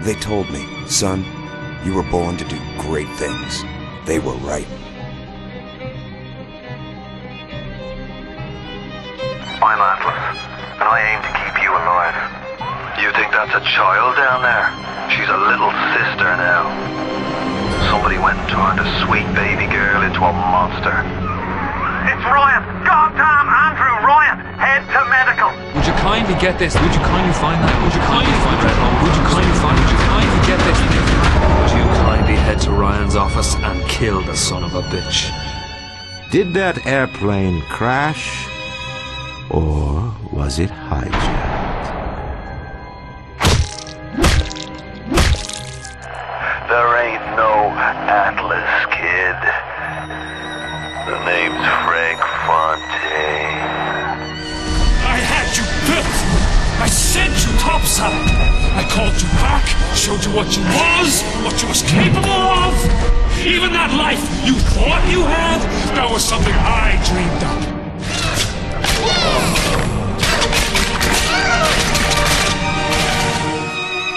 They told me, son, you were born to do great things. They were right. I'm Atlas, and I aim to keep you alive. You think that's a child down there? She's a little sister now. Somebody went and turned a sweet baby girl into a monster. It's Ryan! Goddamn Andrew Ryan! Head to medical! Would you kindly get this? Would you kindly find that? Would you kindly find that home? Would you kindly find? Would you kindly get this? Would you kindly head to Ryan's office and kill the son of a bitch? Did that airplane crash? Or was it hijacked? There ain't no Atlas, kid. The name's Frank Fontaine. I had you built! I sent you topside! I called you back, showed you what you was capable of! Even that life you thought you had, that was something I dreamed up.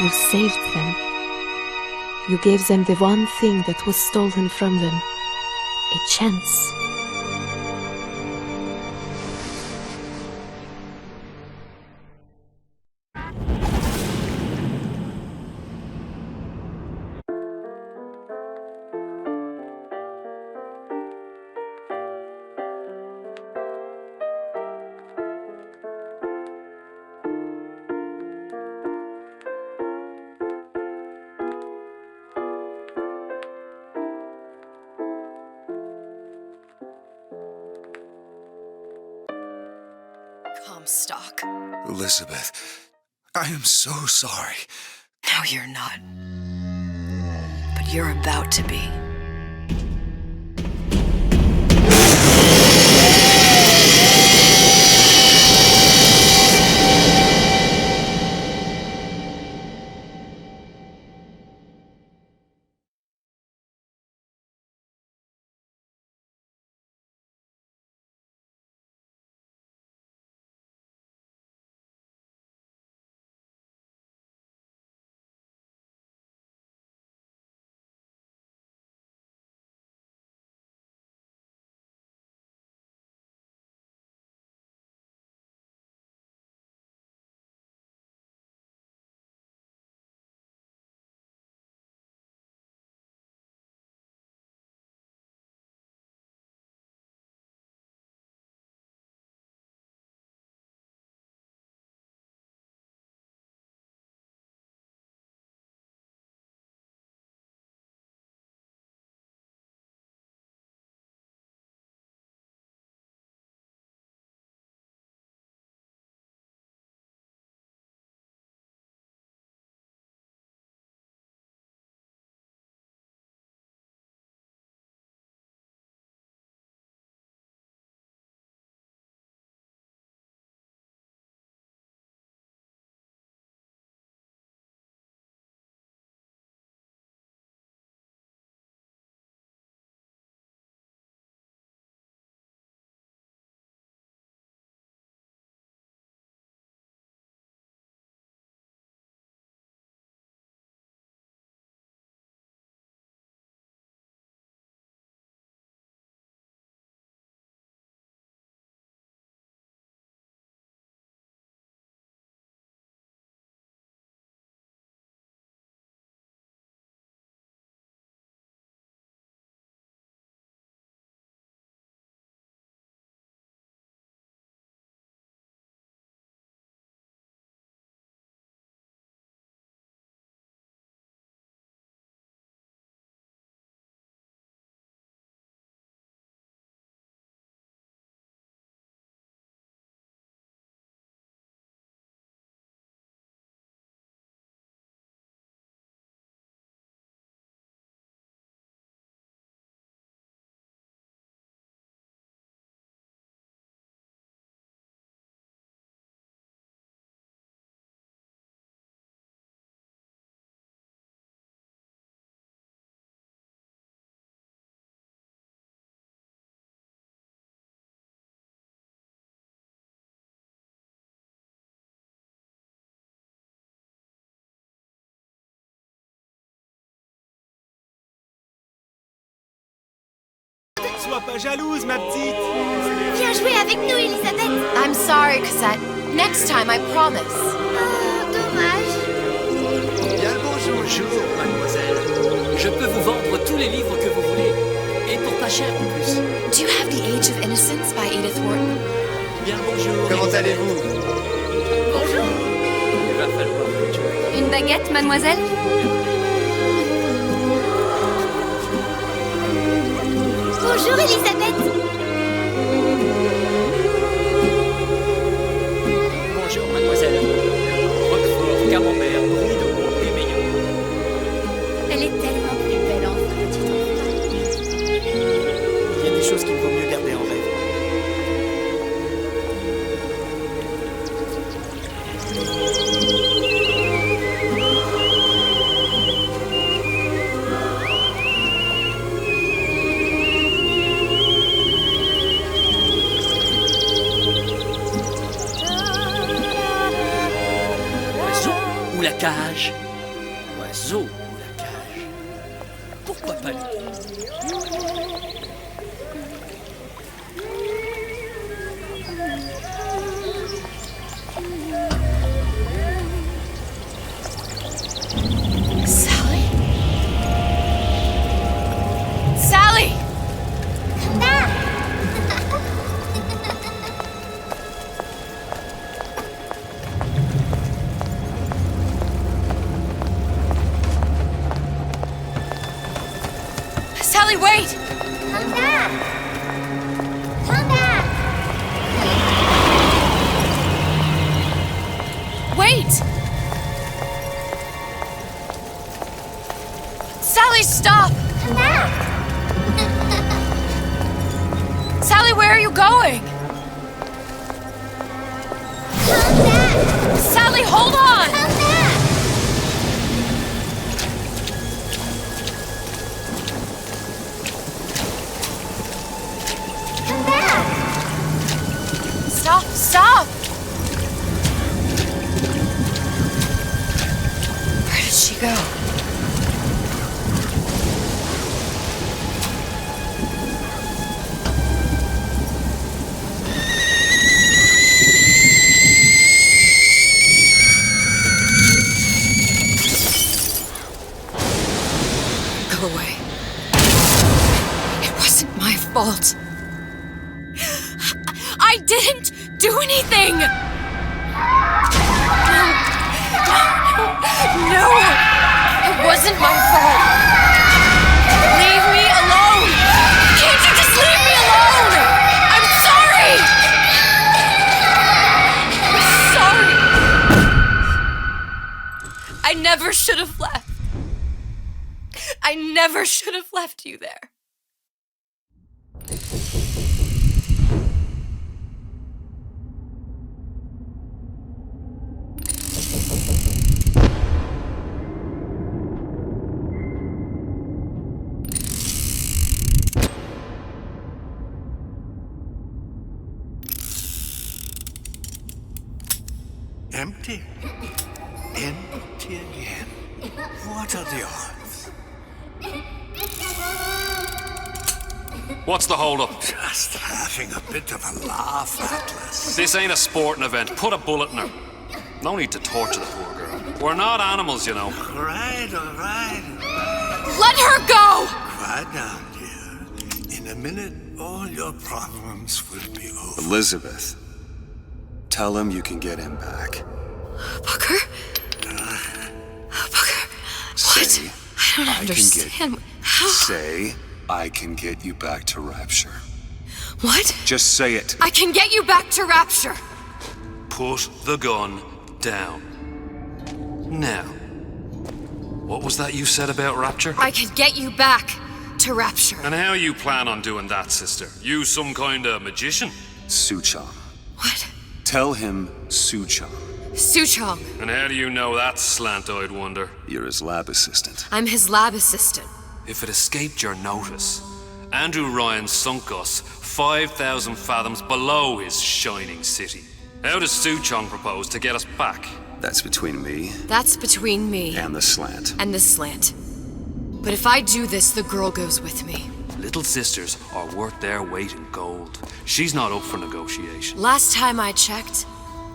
You saved them. You gave them the one thing that was stolen from them. A chance. Comstock. Elizabeth, I am so sorry. No, you're not. But you're about to be. Sois pas jalouse, ma petite. Viens jouer avec nous, Elisabeth. I'm sorry, Cosette. Next time, I promise. Oh, dommage. Bien le bonjour, mademoiselle. Je peux vous vendre tous les livres que vous voulez. Et pour pas cher en plus. Do you have The Age of Innocence by Edith Wharton? Bien le bonjour. Comment allez-vous? Bonjour. Il va falloir que tu... Une baguette, mademoiselle? Bonjour, Elisabeth. Bonjour, mademoiselle. Roquefort, camembert, brie de veau et meilleur. Elle est tellement plus belle en petite enfant. Il y a des choses qu'il vaut mieux garder en rêve. Ou la cage. Oiseau ou la cage. Pourquoi pas lui? Sally? Sally! Sally, wait! Come back. Come back. Wait! Sally, stop! Come back. Sally, where are you going? Come back. Sally, hold on! Come back. Come back. Stop, stop! Where did she go? Go away. It wasn't my fault. I didn't do anything! No! It wasn't my fault! Leave me alone! Can't you just leave me alone? I'm sorry! I'm sorry! I never should have left. I never should have left you there. Empty? Empty again. What are the odds? What's the hold-up? Just having a bit of a laugh, Atlas. This ain't a sporting event. Put a bullet in her. No need to torture the poor girl. We're not animals, you know. All right. Let her go! Quiet down, dear. In a minute, all your problems will be over. Elizabeth, tell him you can get him back. Booker? Booker? What? Say, I don't understand. How? Say, I can get you back to Rapture. What? Just say it. I can get you back to Rapture. Put the gun down. Now, what was that you said about Rapture? I can get you back to Rapture. And how you plan on doing that, sister? You some kind of magician? Suchong. What? Tell him Suchong. Suchong. And how do you know that, slant-eyed wonder? You're his lab assistant. I'm his lab assistant. If it escaped your notice, Andrew Ryan sunk us 5,000 fathoms below his shining city. How does Suchong propose to get us back? That's between me. That's between me. And the slant. And the slant. But if I do this, the girl goes with me. Little sisters are worth their weight in gold. She's not up for negotiation. Last time I checked,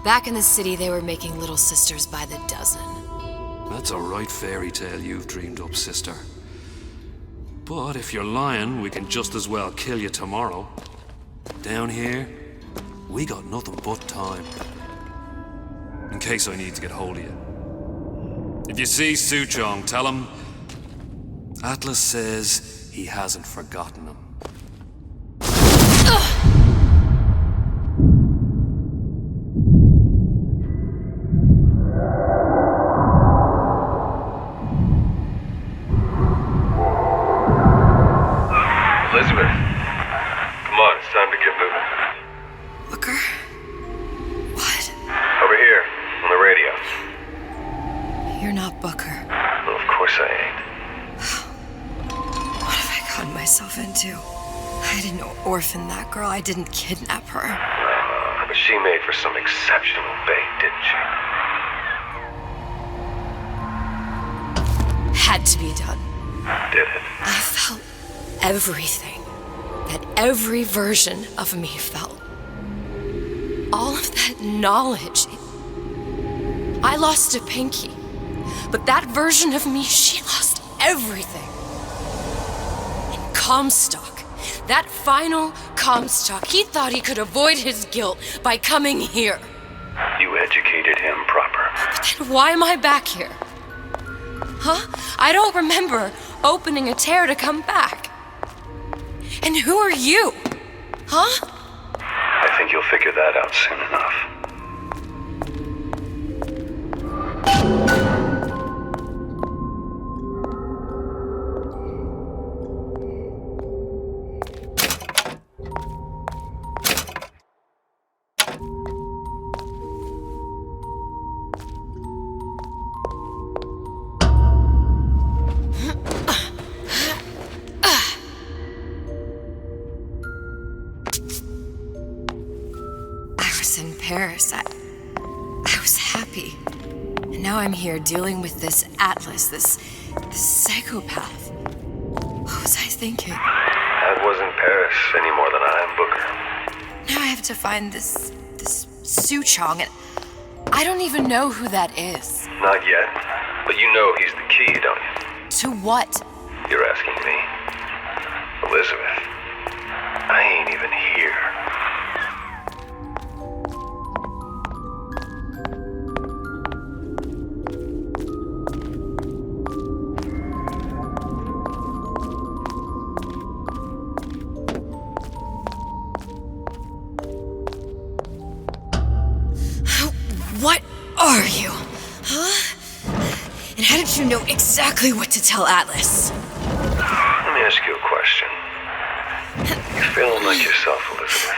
back in the city they were making little sisters by the dozen. That's a right fairy tale you've dreamed up, sister. But if you're lying, we can just as well kill you tomorrow. Down here, we got nothing but time. In case I need to get hold of you. If you see Suchong, tell him Atlas says he hasn't forgotten him. Elizabeth, come on, it's time to get moving. Booker? What? Over here, on the radio. You're not Booker. Well, of course I ain't. What have I gotten myself into? I didn't orphan that girl. I didn't kidnap her. But she made for some exceptional bait, didn't she? Had to be done. Did it? I felt everything that every version of me felt. All of that knowledge. I lost a pinky, but that version of me, she lost everything. And Comstock, that final Comstock, he thought he could avoid his guilt by coming here. You educated him proper. But then why am I back here? Huh? I don't remember opening a tear to come back. And who are you? Huh? I think you'll figure that out soon enough. Paris. I was happy. And now I'm here dealing with this Atlas, this psychopath. What was I thinking? That wasn't Paris any more than I am Booker. Now I have to find this Suchong, and I don't even know who that is. Not yet, but you know he's the key, don't you? To what? You're asking me. Elizabeth, I ain't even here. What are you? Huh? And how did you know exactly what to tell Atlas? Let me ask you a question. You feeling like yourself, Elizabeth?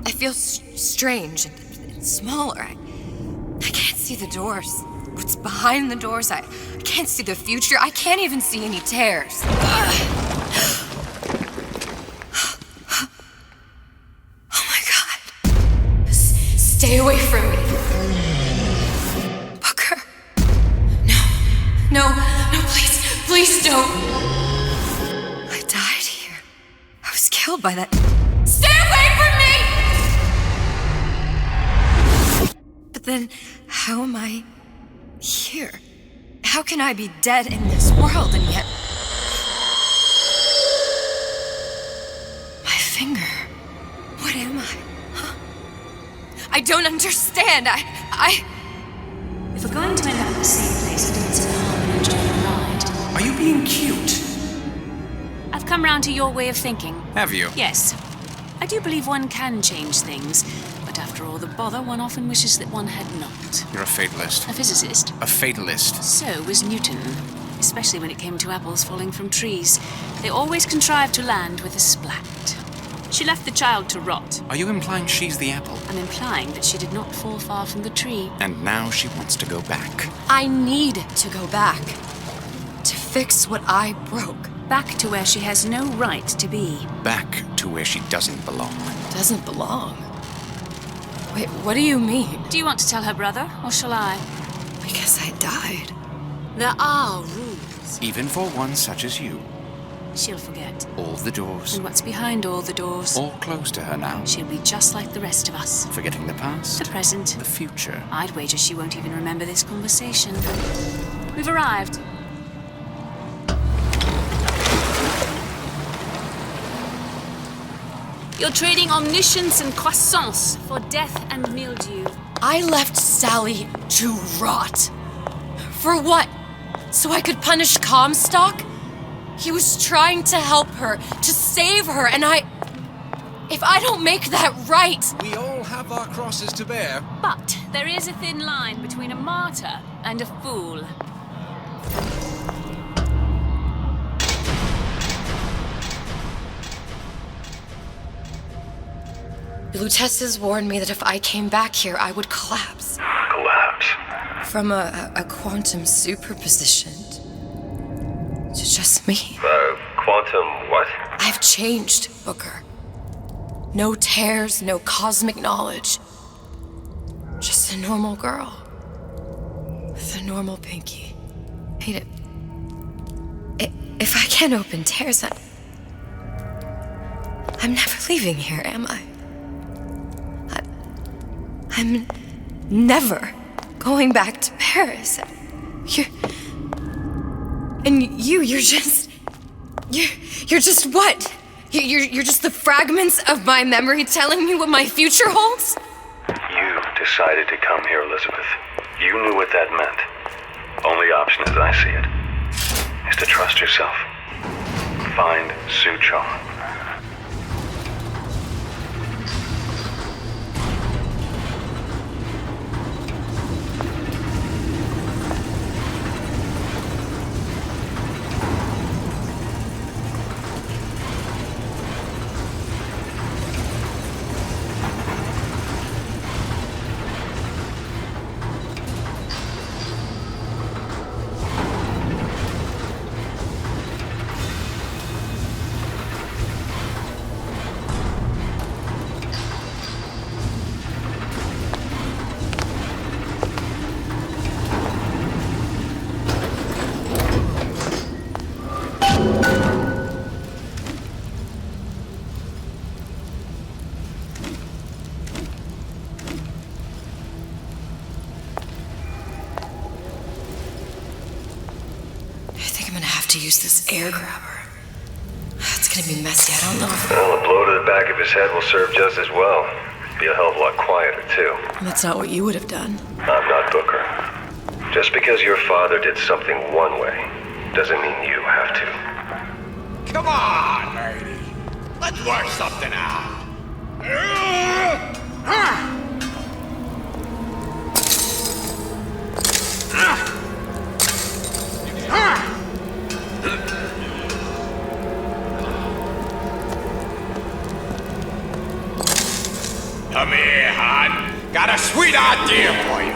I feel strange and smaller. I can't see the doors. What's behind the doors? I can't see the future. I can't even see any tears. Stay away from me. Booker. No, please don't. I died here. I was killed by that. Stay away from me! But then, how am I here? How can I be dead in this world and yet... My finger. What am I? I don't understand. If we're going to end up in the same place, I think it's in harm and enjoy the ride. Are you being cute? I've come round to your way of thinking. Have you? Yes. I do believe one can change things, but after all the bother, one often wishes that one had not. You're a fatalist. A physicist. A fatalist. So was Newton, especially when it came to apples falling from trees. They always contrived to land with a splat. She left the child to rot. Are you implying she's the apple? I'm implying that she did not fall far from the tree. And now she wants to go back. I need to go back. To fix what I broke. Back to where she has no right to be. Back to where she doesn't belong. Doesn't belong? Wait, what do you mean? Do you want to tell her brother, or shall I? Because I died. There are rules. forgets. Even for one such as you. She'll forget. All the doors. And what's behind all the doors? All closed to her now. She'll be just like the rest of us. Forgetting the past. The present. The future. I'd wager she won't even remember this conversation. We've arrived. You're trading omniscience and croissance for death and mildew. I left Sally to rot. For what? So I could punish Comstock? He was trying to help her, to save her, and if I don't make that right... We all have our crosses to bear. But there is a thin line between a martyr and a fool. Lutesses warned me that if I came back here, I would collapse. Collapse? From a quantum superposition to just me. Quantum what? I've changed, Booker. No tears, no cosmic knowledge. Just a normal girl. With a normal pinky. Hate it. If I can't open tears, I'm never leaving here, am I? I'm never going back to Paris. You're just what? You're just the fragments of my memory telling me what my future holds? You decided to come here, Elizabeth. You knew what that meant. Only option as I see it is to trust yourself. Find Suchong. To use this air grabber. It's gonna be messy, I don't know if... Well, a blow to the back of his head will serve just as well. Be a hell of a lot quieter, too. That's not what you would have done. I'm not Booker. Just because your father did something one way, doesn't mean you have to. Come on, lady. Let's work something out. Come here, hon. Got a sweet idea for you.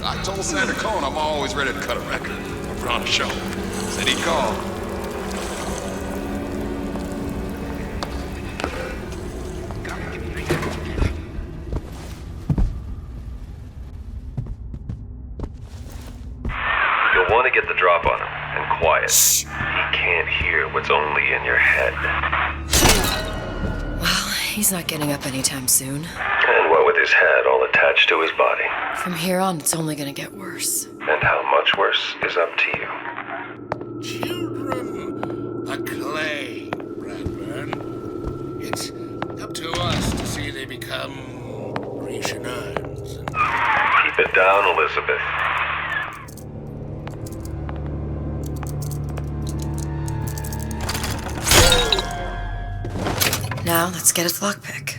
I told Senator Cohen I'm always ready to cut a record. We're on a show. Said he'd call. You'll want to get the drop on him, and quiet. He can't hear what's only in your head. Well, he's not getting up anytime soon. And what with his head all attached to his body. From here on, it's only gonna get worse. And how much worse is up to you. Children acclaim, Bradburn. It's up to us to see they become Grecian urns. Keep it down, Elizabeth. Now, let's get its lockpick.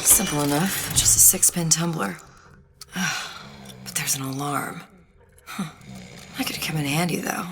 Simple enough. Just a 6-pin tumbler. But there's an alarm. That could come in handy, though.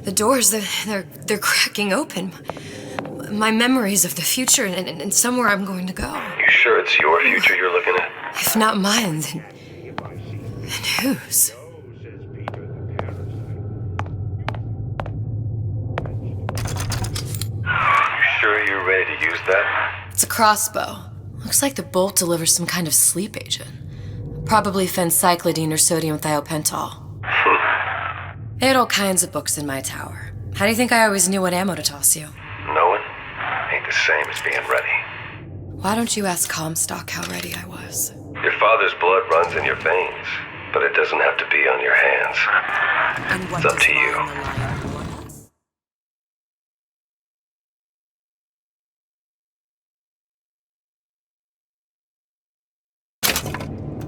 The doors, they're cracking open. My memories of the future and somewhere I'm going to go. You sure it's your future you're looking at? If not mine, then whose? You sure you're ready to use that? It's a crossbow. Looks like the bolt delivers some kind of sleep agent. Probably phencyclidine or sodium thiopental. They had all kinds of books in my tower. How do you think I always knew what ammo to toss you? Knowing ain't the same as being ready. Why don't you ask Comstock how ready I was? Your father's blood runs in your veins, but it doesn't have to be on your hands. It's up to you.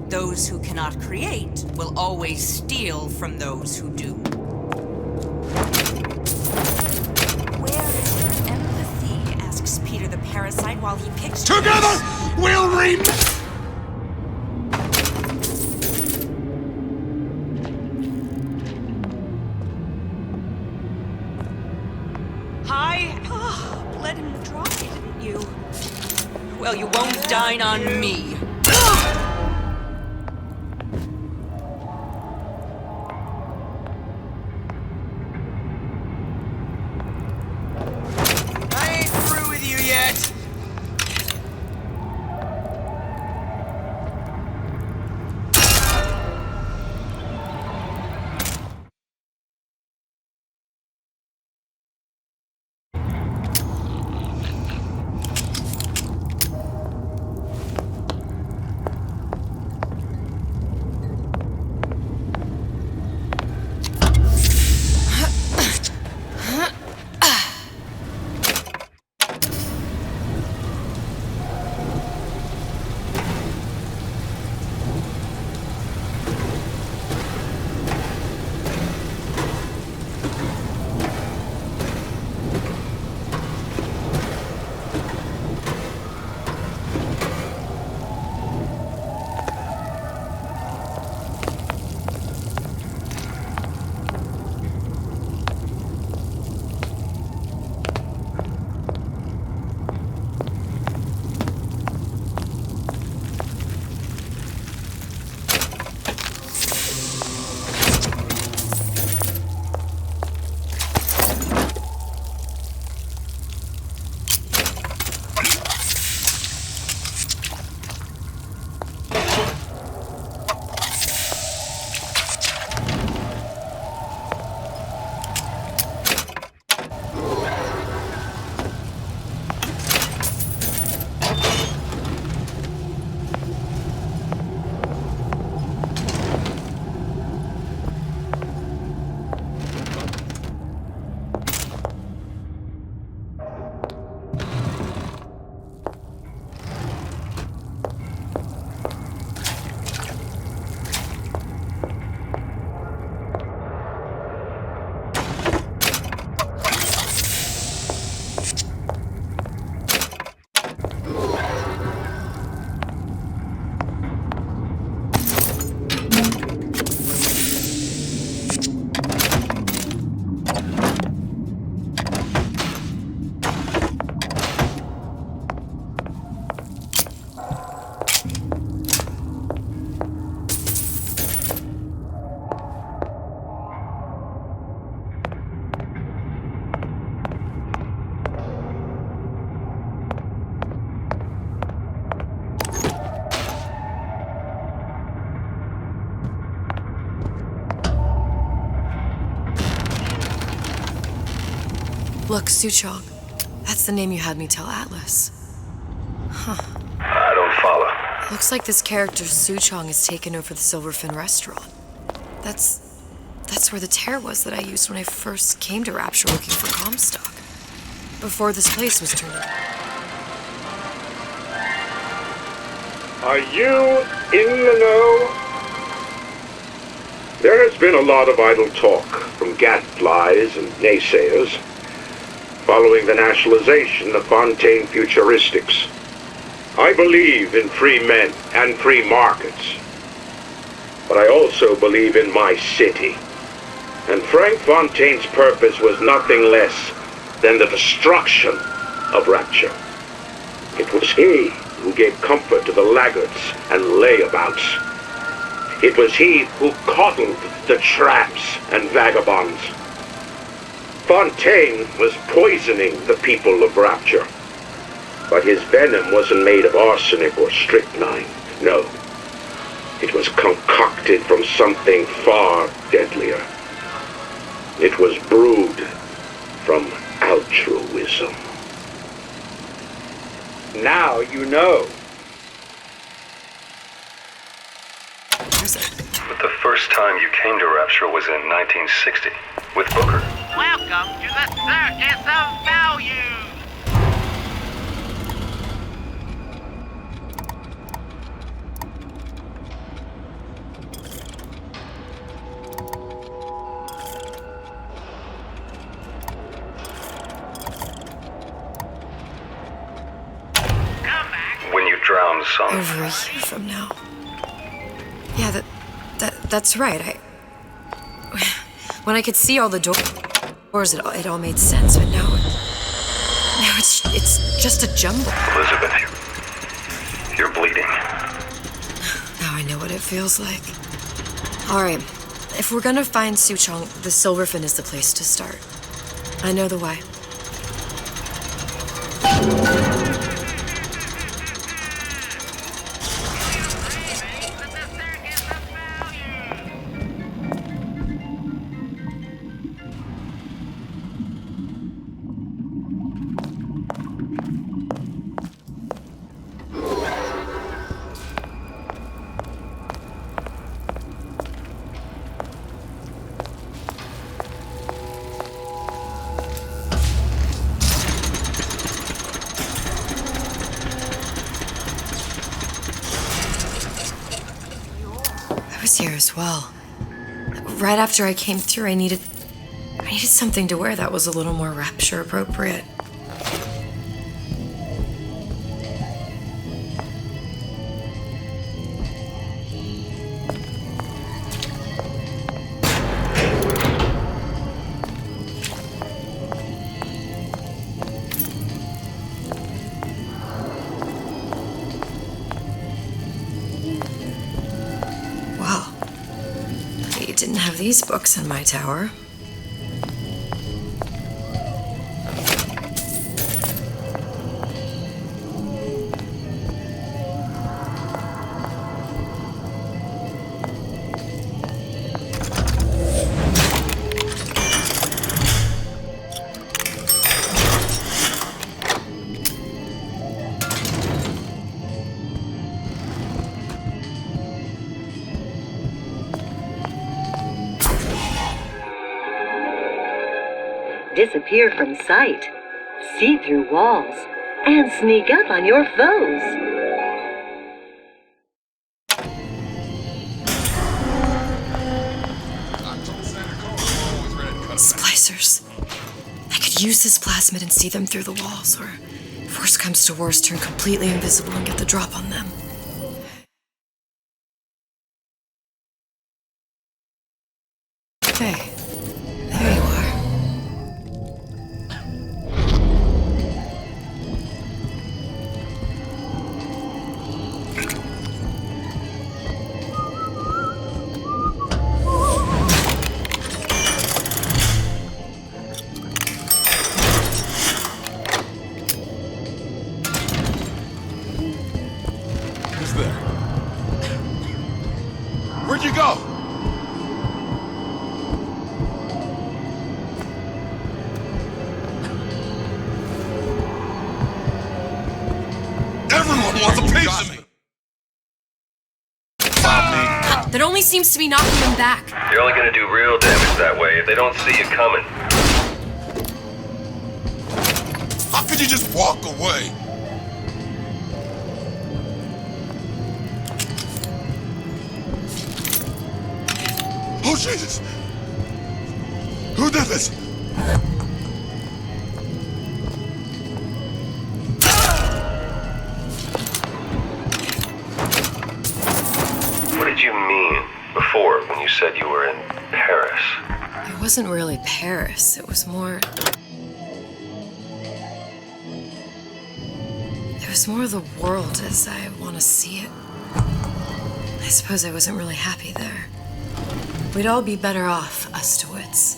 Those who cannot create will always steal from those who do. Where is your empathy? Asks Peter the Parasite while he picks. Together we'll reign! Hi. Let him try, didn't you? Well, you won't dine on me. Look, Suchong. That's the name you had me tell Atlas. Huh. I don't follow. Looks like this character Suchong has taken over the Silverfin restaurant. That's where the tear was that I used when I first came to Rapture looking for Comstock. before this place was turned. Are you in the know? There has been a lot of idle talk from gadflies and naysayers following the nationalization of Fontaine Futuristics. I believe in free men and free markets, but I also believe in my city. And Frank Fontaine's purpose was nothing less than the destruction of Rapture. It was he who gave comfort to the laggards and layabouts. It was he who coddled the tramps and vagabonds. Fontaine was poisoning the people of Rapture. But his venom wasn't made of arsenic or strychnine. No. It was concocted from something far deadlier. It was brewed from altruism. Now you know. But the first time you came to Rapture was in 1960, with Booker. Welcome to the Circus of Value! When you drowned some. Over a year from now. Yeah, that's right. When I could see all the doors, it all made sense. But now it's just a jumble. Elizabeth, you're bleeding. Now I know what it feels like. All right, if we're gonna find Suchong, the Silverfin is the place to start. I know the way. Here as well. Right after I came through, I needed something to wear that was a little more Rapture appropriate. Didn't have these books in my tower. Disappear from sight, see through walls, and sneak up on your foes. Splicers. I could use this plasmid and see them through the walls, or if worst comes to worst, turn completely invisible and get the drop on them. Hey. There you are. Who's there? Where'd you go? Everyone wants a piece of me! That only seems to be knocking them back. You're only gonna do real damage that way if they don't see you coming. you just walk away? Oh, Jesus! Who did this? What did you mean before when you said you were in Paris? It wasn't really Paris. It was more... It was more the world as I want to see it. I suppose I wasn't really happy there. We'd all be better off, us to wits,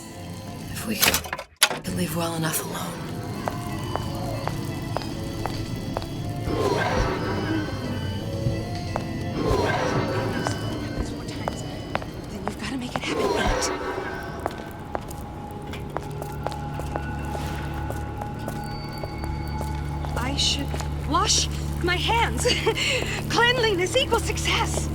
if we could leave well enough alone. Then you've got to make it happen, 8. I should wash my hands. Cleanliness equals success.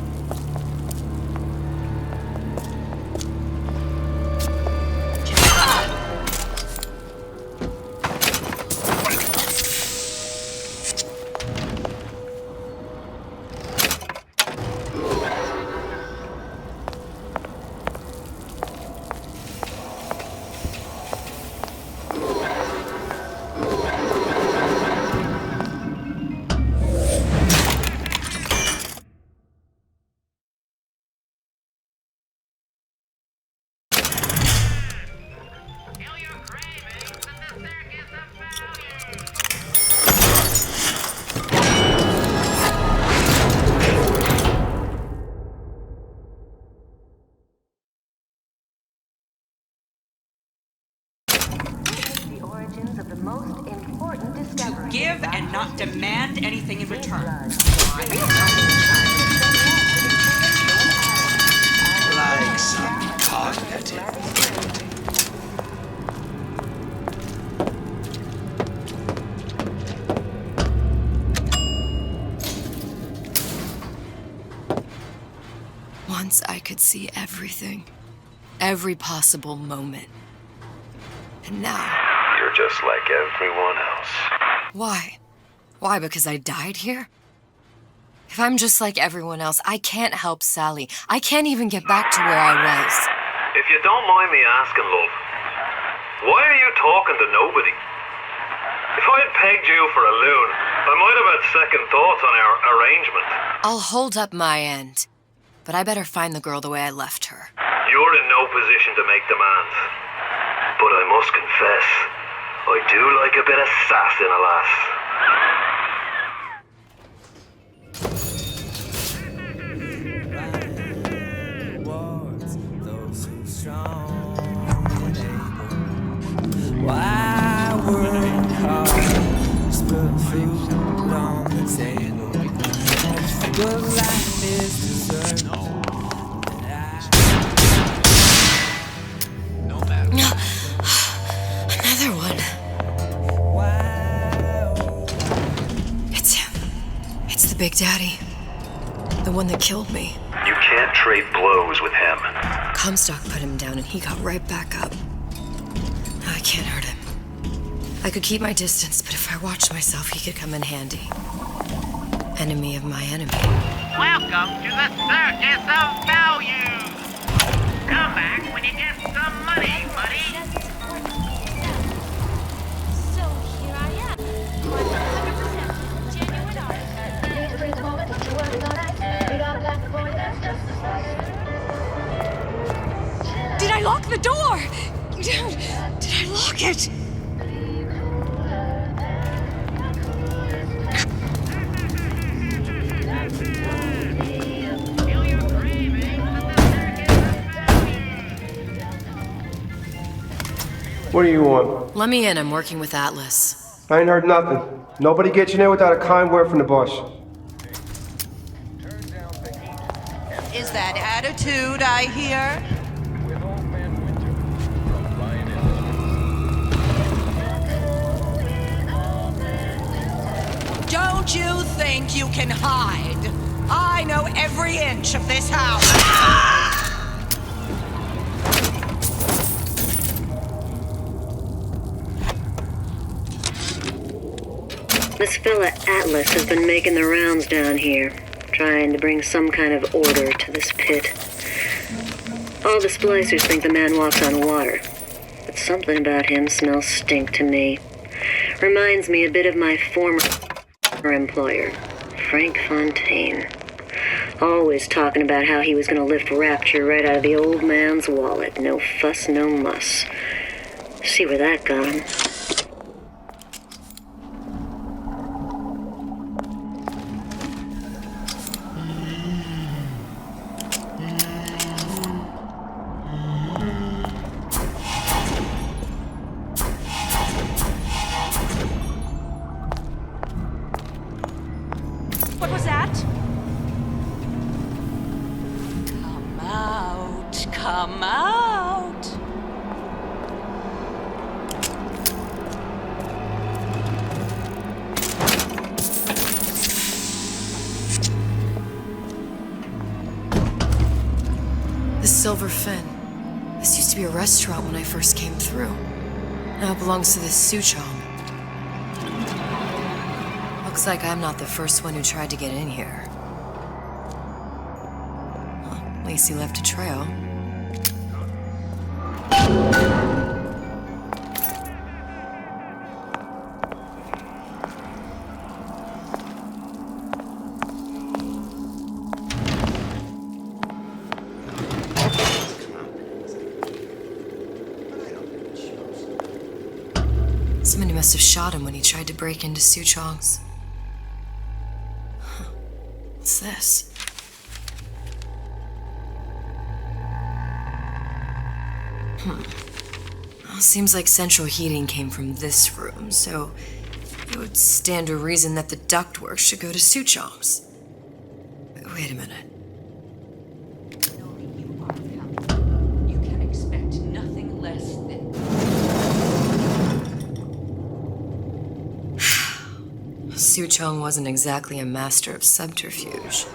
To give and not demand anything in return. Like some cognitive. Once I could see everything. Every possible moment. And now... You're just like everyone else. Why? Why, because I died here? If I'm just like everyone else, I can't help Sally. I can't even get back to where I was. If you don't mind me asking, love, why are you talking to nobody? If I had pegged you for a loon, I might have had second thoughts on our arrangement. I'll hold up my end, but I better find the girl the way I left her. You're in no position to make demands. But I must confess, I do like a bit of sass in a lass. Why work hard? Just put food on the table. Good life is deserved. No matter. Another one. It's him. It's the Big Daddy. The one that killed me. You can't trade blows with him. Comstock put him down and he got right back up. I can't hurt him. I could keep my distance, but if I watched myself, he could come in handy. Enemy of my enemy. Welcome to the Circus of Value. Come back when you get some money, buddy. So here I am, 100% genuine art. Did I lock the door? Did I lock it? What do you want? Let me in. I'm working with Atlas. I ain't heard nothing. Nobody gets in there without a kind word from the boss. Is that attitude I hear? Don't you think you can hide? I know every inch of this house. This fella Atlas has been making the rounds down here, trying to bring some kind of order to this pit. All the splicers think the man walks on water, but something about him smells stink to me. Reminds me a bit of my former employer, Frank Fontaine. Always talking about how he was going to lift Rapture right out of the old man's wallet. No fuss, no muss. See where that got him. What was that? Come out, come out. The Silver Fin. This used to be a restaurant when I first came through. Now it belongs to this Suchong. Looks like I'm not the first one who tried to get in here. Well, at least he left a trail. Somebody must have shot him when he tried to break into Suchong's. What's this? Well, seems like central heating came from this room, so it would stand to reason that the ductwork should go to Suchong's. Wait a minute. You can expect nothing less than... Suchong wasn't exactly a master of subterfuge.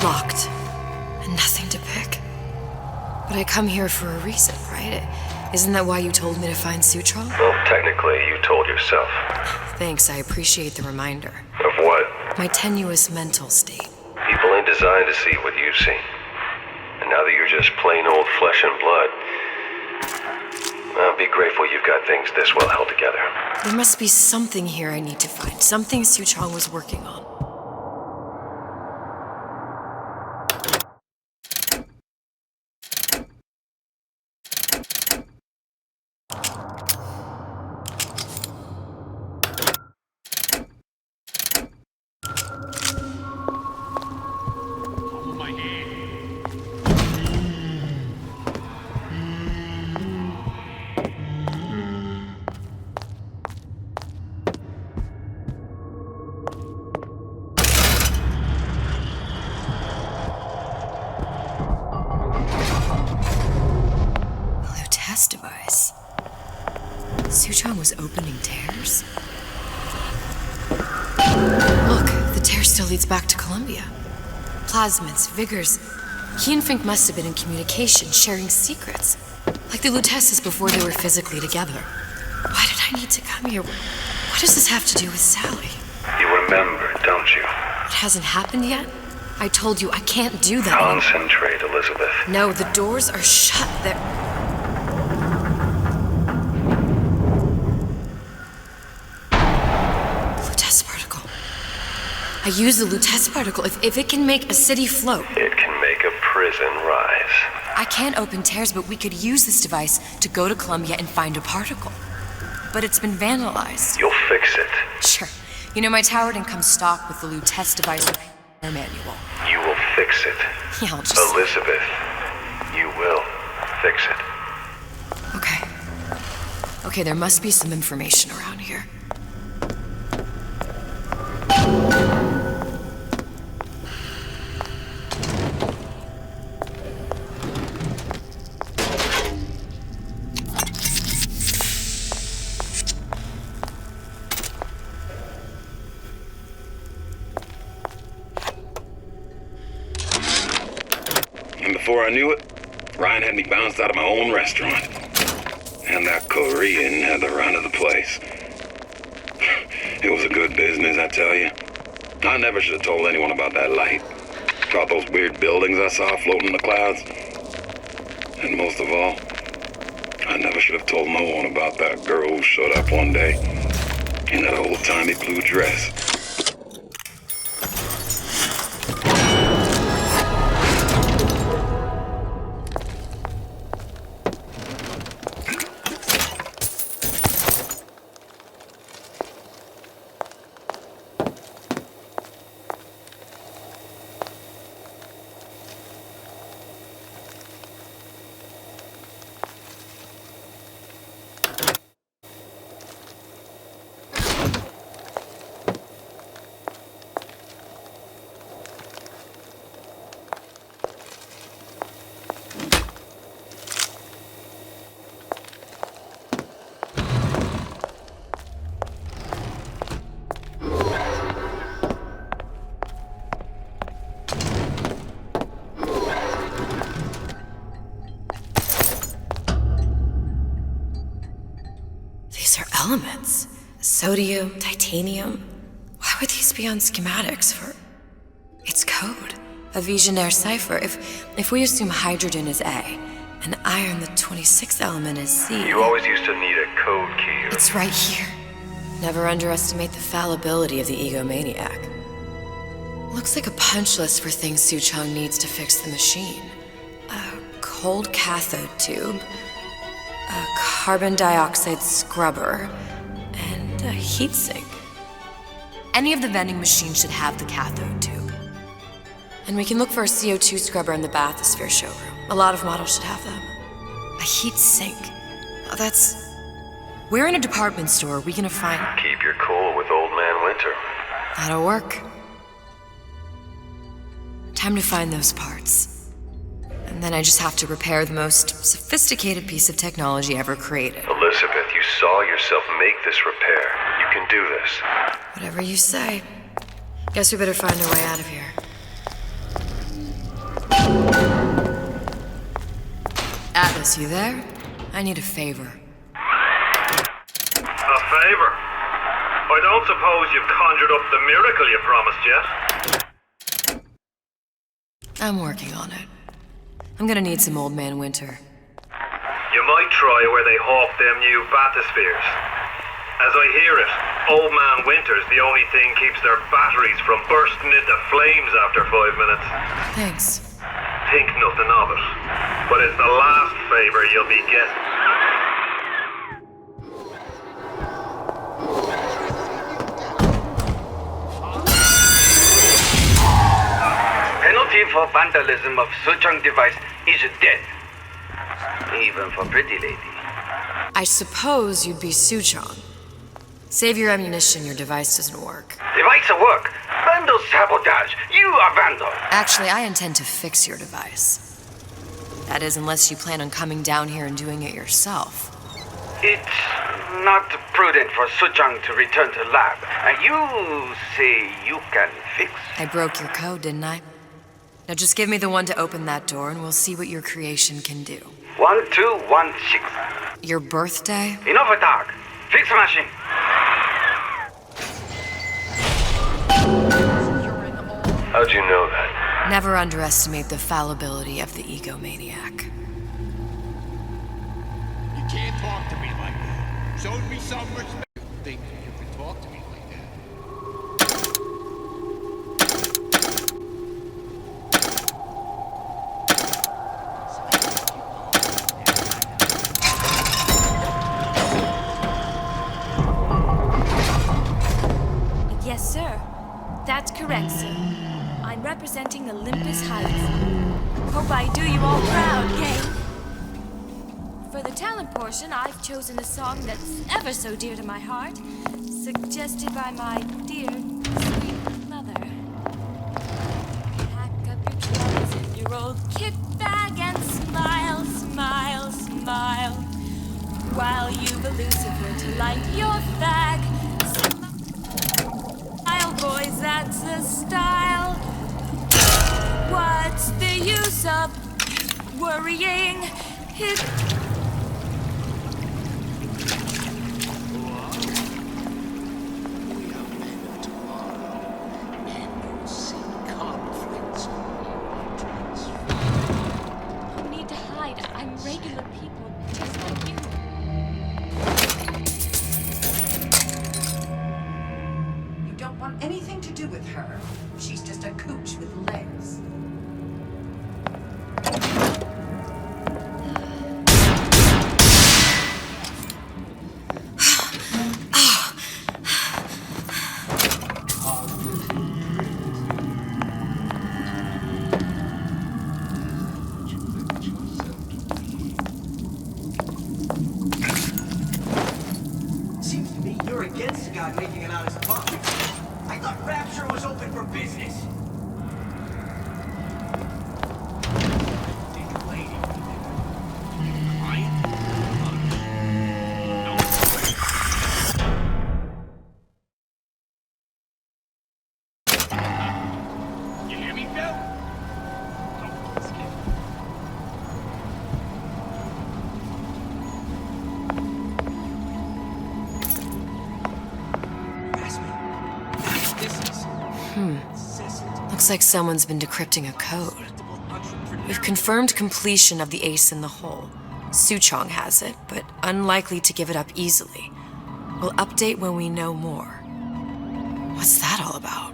Locked. And nothing to pick. But I come here for a reason, right? Isn't that why you told me to find Suchong? Well, technically, you told yourself. Thanks, I appreciate the reminder. Of what? My tenuous mental state. People ain't designed to see what you've seen. And now that you're just plain old flesh and blood, well, be grateful you've got things this well held together. There must be something here I need to find. Something Suchong was working on. was opening tears? Look, the tear still leads back to Columbia. Plasmids, Vigors. He and Fink must have been in communication, sharing secrets. Like the Lutesses before they were physically together. Why did I need to come here? What does this have to do with Sally? You remember, don't you? It hasn't happened yet? I told you I can't do that. Concentrate, Elizabeth. No, the doors are shut. They're... Lutece particle. I use the Lutece particle. If it can make a city float... It can make a prison rise. I can't open tears, but we could use this device to go to Columbia and find a particle. But it's been vandalized. You'll fix it. Sure. You know, my tower didn't come stock with the Lutece device or manual. You will fix it. Yeah, I'll just... Elizabeth, you will fix it. Okay. Okay, there must be some information around here. Before I knew it, Ryan had me bounced out of my own restaurant. And that Korean had the run of the place. It was a good business, I tell you. I never should have told anyone about that light. About those weird buildings I saw floating in the clouds. And most of all, I never should have told no one about that girl who showed up one day in that old-timey blue dress. Elements. Sodium, titanium. Why would these be on schematics for... It's code. A Visionaire cipher. If we assume hydrogen is A, and iron, the 26th element, is C... You always used to need a code key. It's right here. Never underestimate the fallibility of the egomaniac. Looks like a punch list for things Suchong needs to fix the machine. A cold cathode tube, a carbon dioxide scrubber, and a heatsink. Any of the vending machines should have the cathode tube. And we can look for a CO2 scrubber in the bathysphere showroom. A lot of models should have them. A heatsink. Oh, that's... Where in a department store are we gonna find... Keep your cool with Old Man Winter. That'll work. Time to find those parts. And then I just have to repair the most sophisticated piece of technology ever created. Elizabeth, you saw yourself make this repair. You can do this. Whatever you say. Guess we better find a way out of here. Atlas, you there? I need a favor. A favor? I don't suppose you've conjured up the miracle you promised yet? I'm working on it. I'm gonna need some Old Man Winter. You might try where they hawk them new bathyspheres. As I hear it, Old Man Winter's the only thing keeps their batteries from bursting into flames after 5 minutes. Thanks. Think nothing of it. But it's the last favor you'll be getting. Penalty for vandalism of Suchong device is death. Even for pretty lady. I suppose you'd be Suchong. Save your ammunition, your device doesn't work. Device work. Vandal sabotage. You are vandal. Actually, I intend to fix your device. That is, unless you plan on coming down here and doing it yourself. It's not prudent for Suchang to return to lab. You say you can fix? I broke your code, didn't I? Now just give me the one to open that door and we'll see what your creation can do. 1216. Your birthday? Enough of talk. Fix the machine. How'd you know that? Never underestimate the fallibility of the egomaniac. You can't talk to me like that. Show me some respect. Think you can talk to me like that. Yes, sir. That's correct, sir. I'm representing Olympus Heights. Hope I do you all proud, gang. For the talent portion, I've chosen a song that's ever so dear to my heart, suggested by my dear, sweet mother. Pack up your troubles in your old kit bag and smile, smile, smile, while you've a Lucifer to light your fag. Smile, boys, that's the style. What's the use of worrying? No need to hide. I'm regular people, just like you. You don't want anything to do with her. She's just a cooch with legs. Seems to me you're against a guy making an honest buck. I thought Rapture was open for business. You hear me, Phil? Looks like someone's been decrypting a code. We've confirmed completion of the ace in the hole. Suchong has it, but unlikely to give it up easily. We'll update when we know more. What's that all about?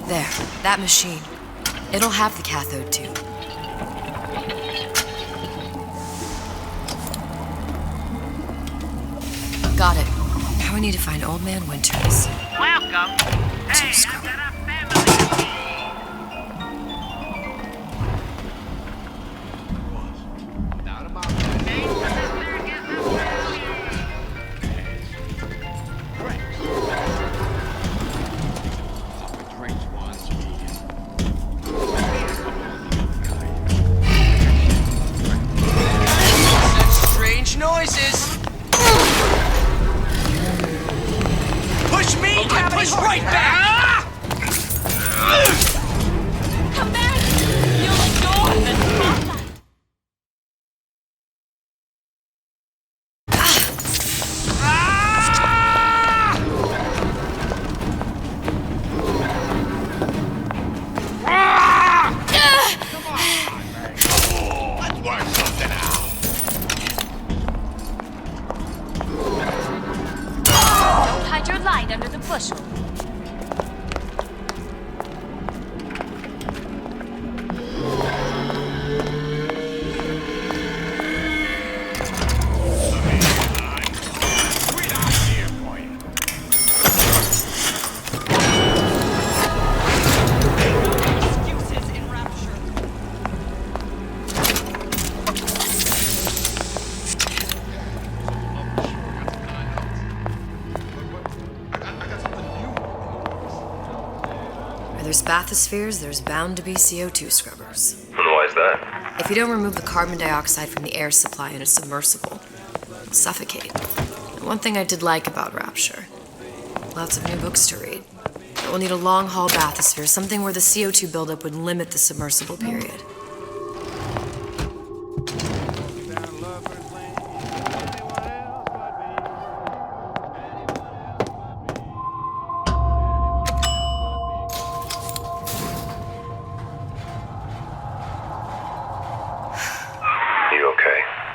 There, that machine. It'll have the cathode too. Got it. Now we need to find Old Man Winters. Welcome. Hey, I've got a family. Strange noises. Push me, I push right back. bathyspheres, there's bound to be CO2 scrubbers. And why is that? If you don't remove the carbon dioxide from the air supply in a submersible, you'll suffocate. And one thing I did like about Rapture, lots of new books to read. But we'll need a long-haul bathysphere, something where the CO2 buildup would limit the submersible period.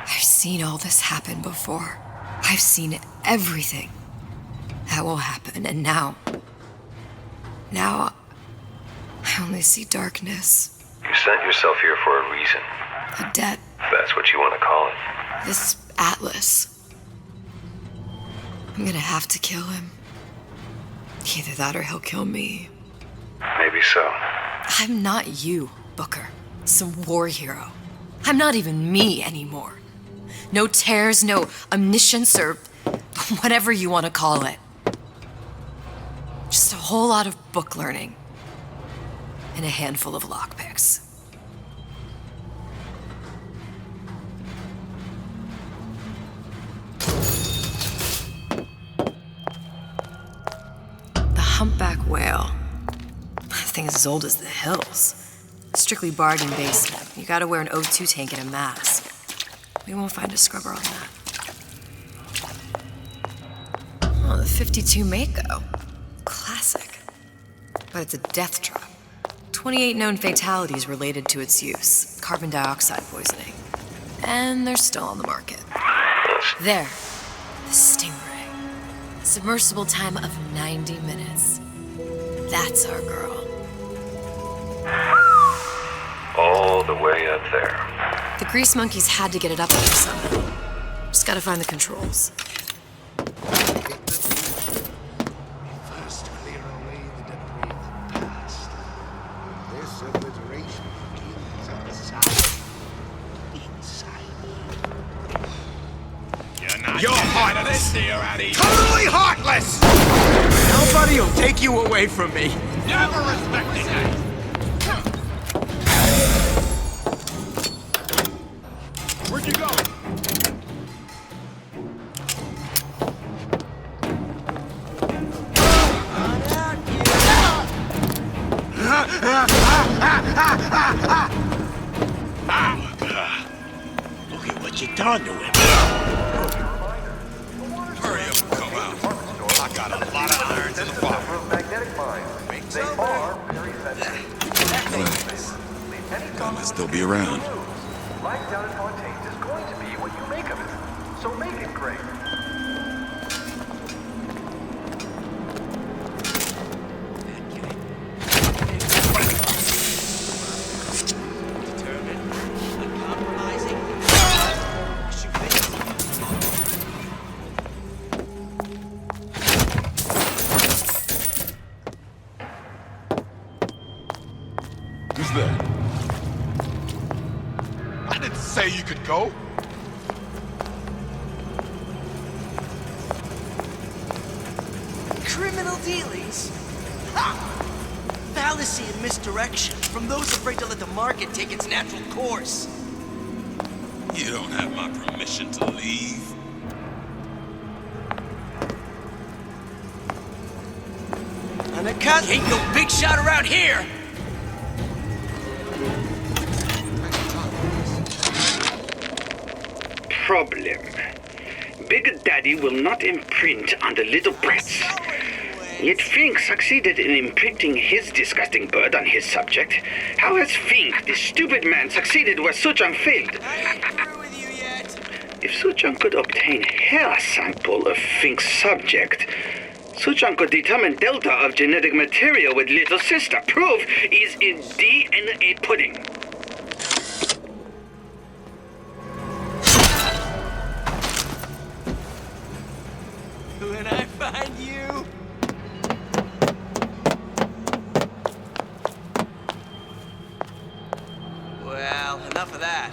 I've seen all this happen before. I've seen everything that will happen, and now I only see darkness. You sent yourself here for a reason. A debt. If that's what you want to call it. This Atlas. I'm gonna have to kill him. Either that or he'll kill me. Maybe so. I'm not you, Booker. Some war hero. I'm not even me anymore. No tears, no omniscience, or whatever you want to call it. Just a whole lot of book learning. And a handful of lockpicks. The humpback whale. That thing is as old as the hills. Strictly bargain basement. You gotta wear an O2 tank and a mask. We won't find a scrubber on that. Oh, the 52 Mako. Classic. But it's a death trap. 28 known fatalities related to its use. Carbon dioxide poisoning. And they're still on the market. There. The Stingray. Submersible time of 90 minutes. That's our girl. All the way up there. The grease monkeys had to get it up there somehow. Just gotta find the controls. First clear away the debris of the past. This obliteration begins outside. Inside. You're heartless! Addy. Totally heartless! Nobody will take you away from me. Never respected that. Where'd you go? Look at what you done to him. Hurry up and come out. I got a lot of irons in the fire. They might still be around. Life down in Fontaine's is going to be what you make of it. So make it great. Who's that? I didn't say you could go. Criminal dealings? Ha! Fallacy and misdirection from those afraid to let the market take its natural course. You don't have my permission to leave. Undercut? Ain't no big shot around here! Problem. Big Daddy will not imprint on the little brats. Yet Fink succeeded in imprinting his disgusting bird on his subject. How has Fink, the stupid man, succeeded where Suchong failed? If Suchong could obtain hair sample of Fink's subject, Suchong could determine delta of genetic material with little sister. Proof is in DNA pudding. When I find you... Well, enough of that.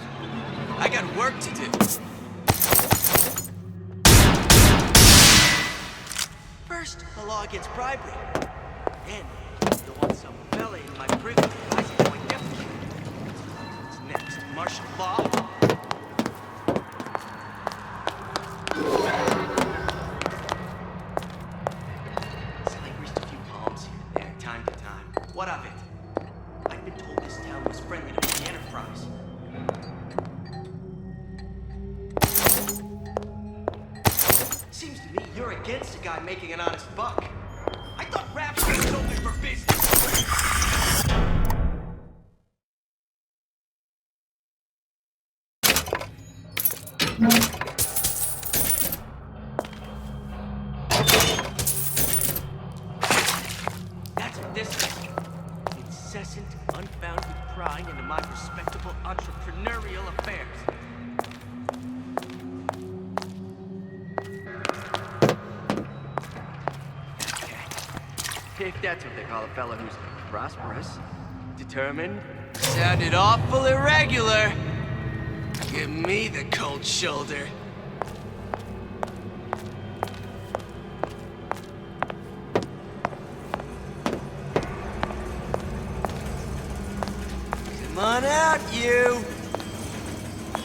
I got work to do. First, the law against bribery. Then, the ones Some fella in my prison advising how I defecate. What's next? Martial law? Time to time. What of it? I've been told this town was friendly to the Enterprise. Seems to me you're against a guy making an honest buck. I thought Rapture was open for business. That's what this is. Incessant, unfounded prying into my respectable entrepreneurial affairs. Okay. If that's what they call a fellow who's prosperous, determined, sounded awful irregular. Give me the cold shoulder. Come on out, you! A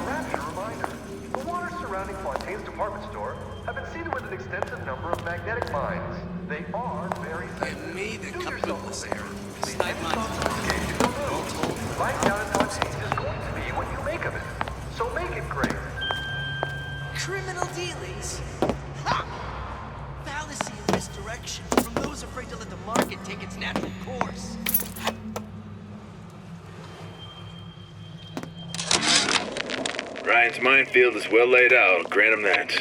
Rapture reminder. The waters surrounding Fontaine's department store have been seeded with an extensive number of magnetic mines. They are very sensitive. Give me the Do cup yourself of a favor. Snipe Any mine. thoughts on occasion you'll do. Life down in Fontaine's is going to be what you make of it. So make it great. Criminal dealings? Ha! Fallacy and misdirection from those afraid to let the market take its natural course. Ryan's minefield is well laid out, I'll grant him that.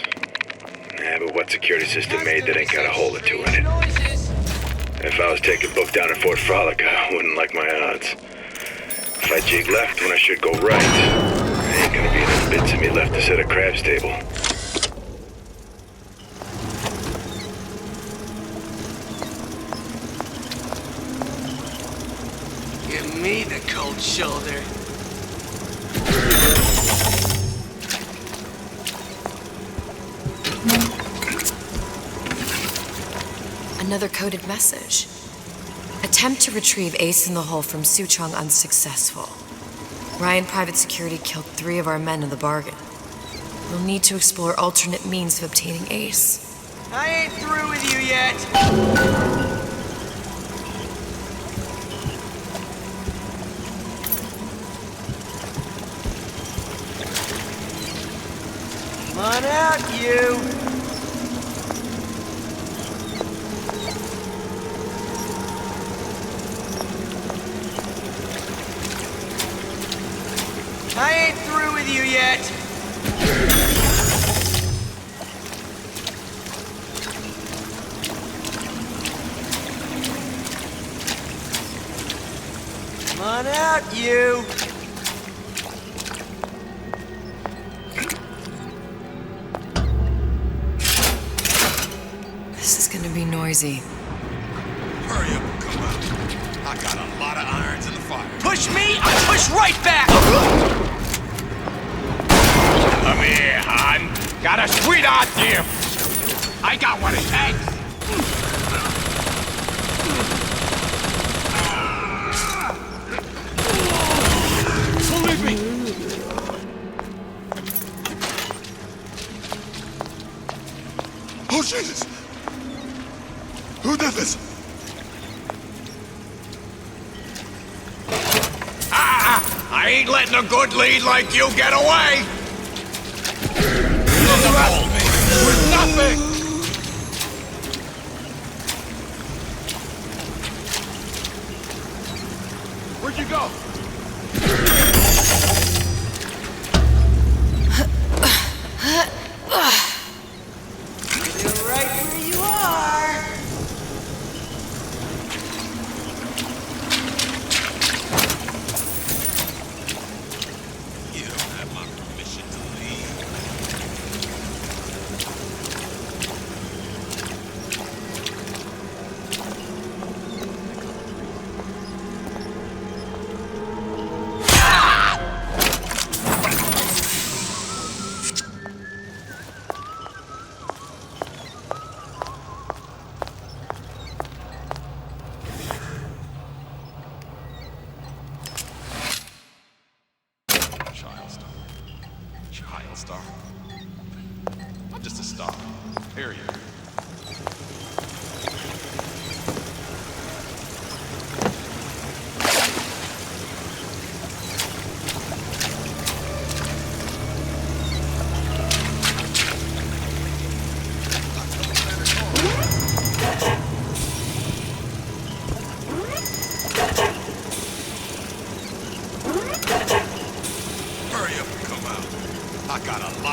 Yeah, but what security system made that ain't got a hole or two in it? If I was taking book down at Fort Frolic, I wouldn't like my odds. If I jig left when I should go right, there ain't gonna be enough bits of me left to set a crab's table. Give me the cold shoulder. Another coded message. Attempt to retrieve Ace in the Hole from Suchong unsuccessful. Ryan Private Security killed 3 of our men in the bargain. We'll need to explore alternate means of obtaining Ace. I ain't through with you yet. Come on out, you! I ain't through with you yet! Come on out, you! This is gonna be noisy. Hurry up and come out. I got a lot of irons in the fire. Push me, I push right back! Come here, hon. Got a sweetheart here. I got what it takes. Believe me. Oh, Jesus! Who did this? I ain't letting a good lead like you get away. You'll arrest me with nothing. Where'd you go? You're right where you are. You don't have my permission to leave.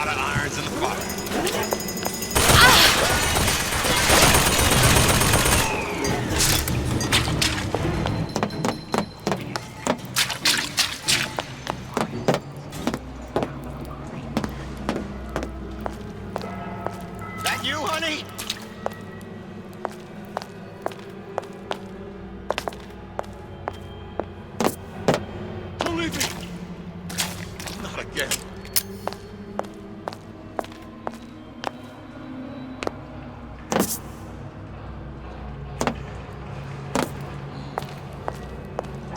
lot of irons in the fire. That you, honey? Don't leave me! Not again.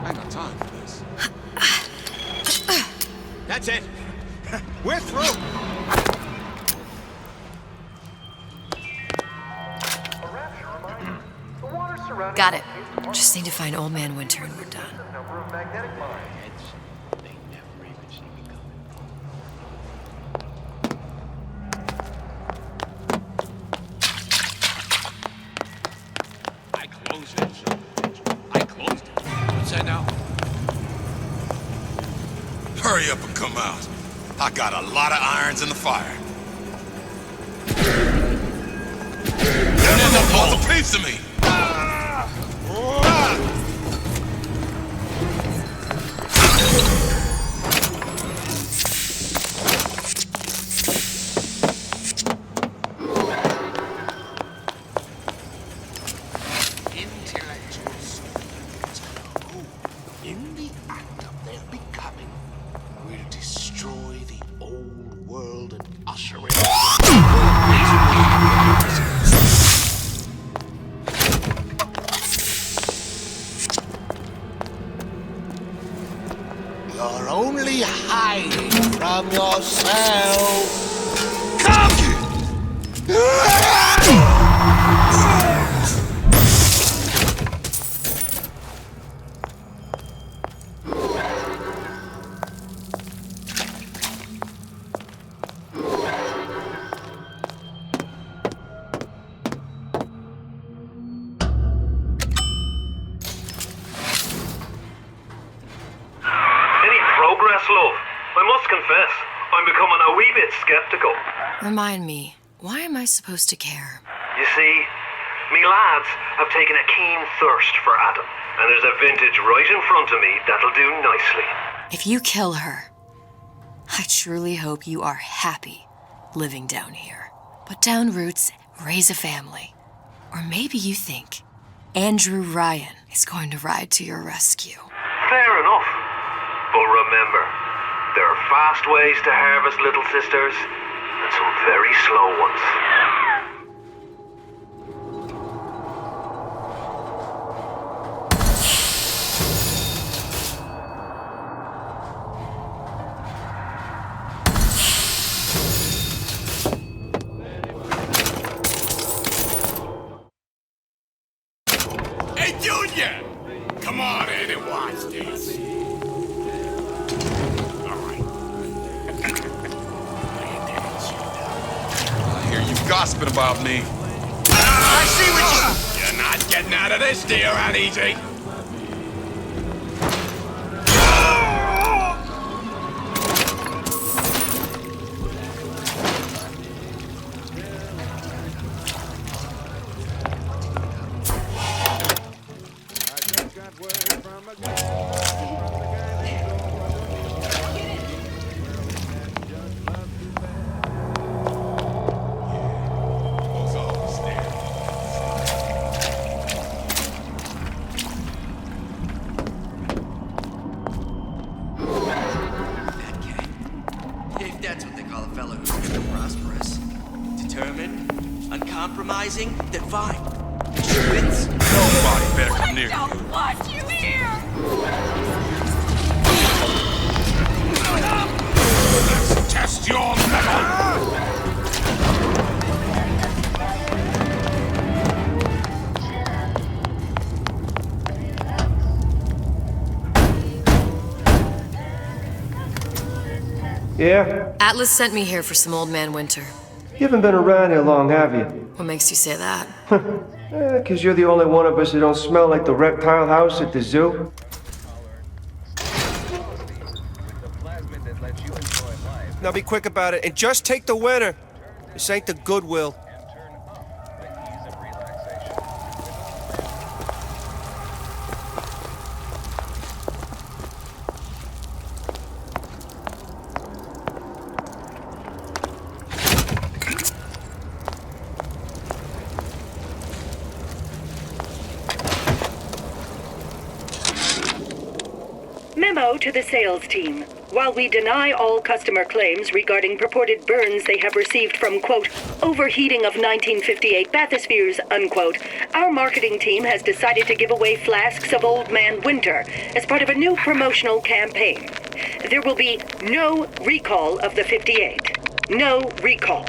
I ain't got time for this. That's it. We're through. Got it. Just need to find Old Man Winter and we're done. Number of magnetic mines. I closed it. I closed it. What's that now? Hurry up and come out. I got a lot of irons in the fire. Never pulls a piece of me. Intellectuals who, in the act of their becoming, will destroy the old world and usher in. You're only hiding from yourself. Love, I must confess, I'm becoming a wee bit skeptical. Remind me, why am I supposed to care? You see, me lads have taken a keen thirst for Adam, and there's a vintage right in front of me that'll do nicely. If you kill her, I truly hope you are happy living down here. Put down roots, raise a family. Or maybe you think Andrew Ryan is going to ride to your rescue. Fair enough. But remember, there are fast ways to harvest little sisters, and some very slow ones. Hey, Junior! Come on in and watch this. Gossiping about me. I see what you're not getting out of this deal that easy. Uncompromising, then fine. She wins. Nobody better come near. I don't want you here! Let's test your metal. Yeah? Atlas sent me here for some Old Man Winter. You haven't been around here long, have you? What makes you say that? 'Cause you're the only one of us who don't smell like the reptile house at the zoo. The plasmid that lets you enjoy life Now be quick about it, and just take the winner. This ain't the Goodwill. Memo to the sales team. While we deny all customer claims regarding purported burns they have received from, quote, overheating of 1958 bathyspheres, unquote, our marketing team has decided to give away flasks of Old Man Winter as part of a new promotional campaign. There will be no recall of the 58. No recall.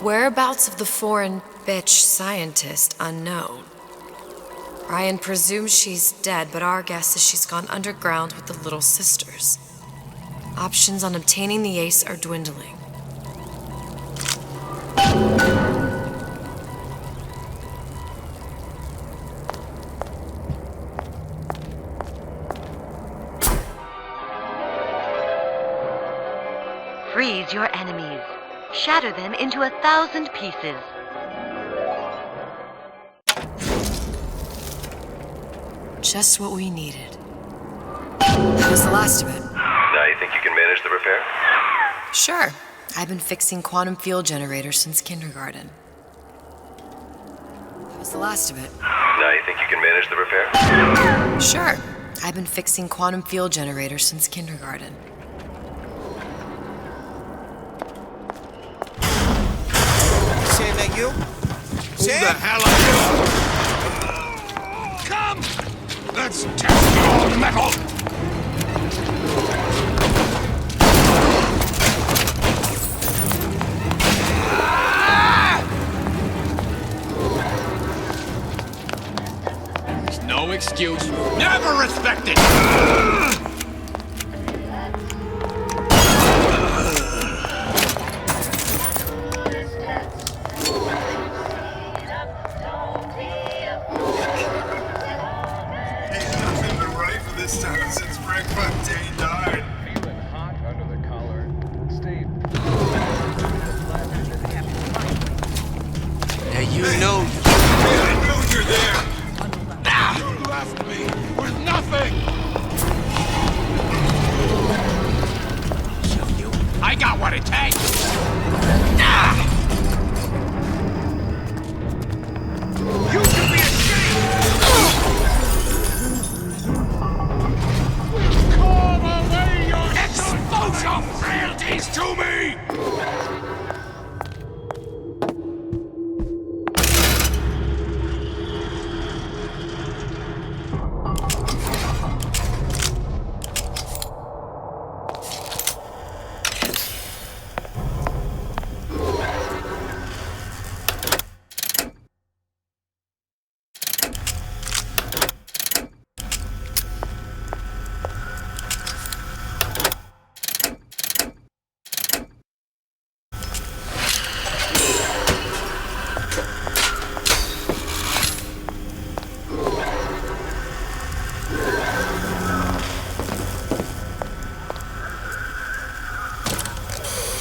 Whereabouts of the foreign bitch scientist unknown. Ryan presumes she's dead, but our guess is she's gone underground with the Little Sisters. Options on obtaining the ace are dwindling. Freeze your enemies. Shatter them into 1,000 pieces. Just what we needed. That was the last of it. Now you think you can manage the repair? Sure. I've been fixing quantum field generators since kindergarten. That was the last of it. Now you think you can manage the repair? Sure. I've been fixing quantum field generators since kindergarten. Sam, that you? Sam? Who the hell are you? Come! Let's test your metal! There's no excuse. Never respected!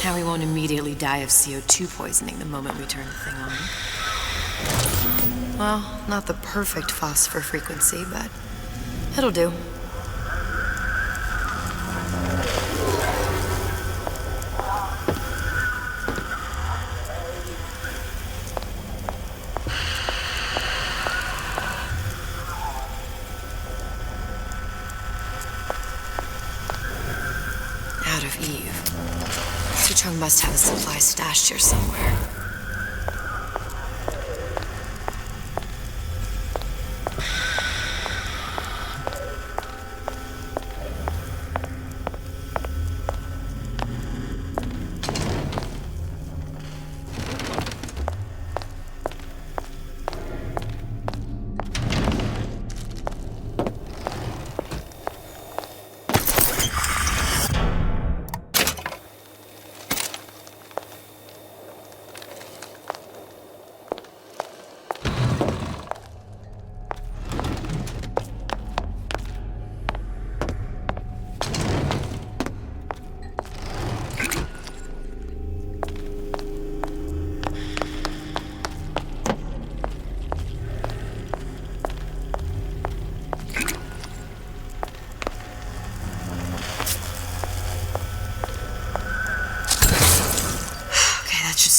Now we won't immediately die of CO2 poisoning the moment we turn the thing on. Well, not the perfect phosphor frequency, but it'll do. Out of Eve. Suchong must have a supply stashed here somewhere.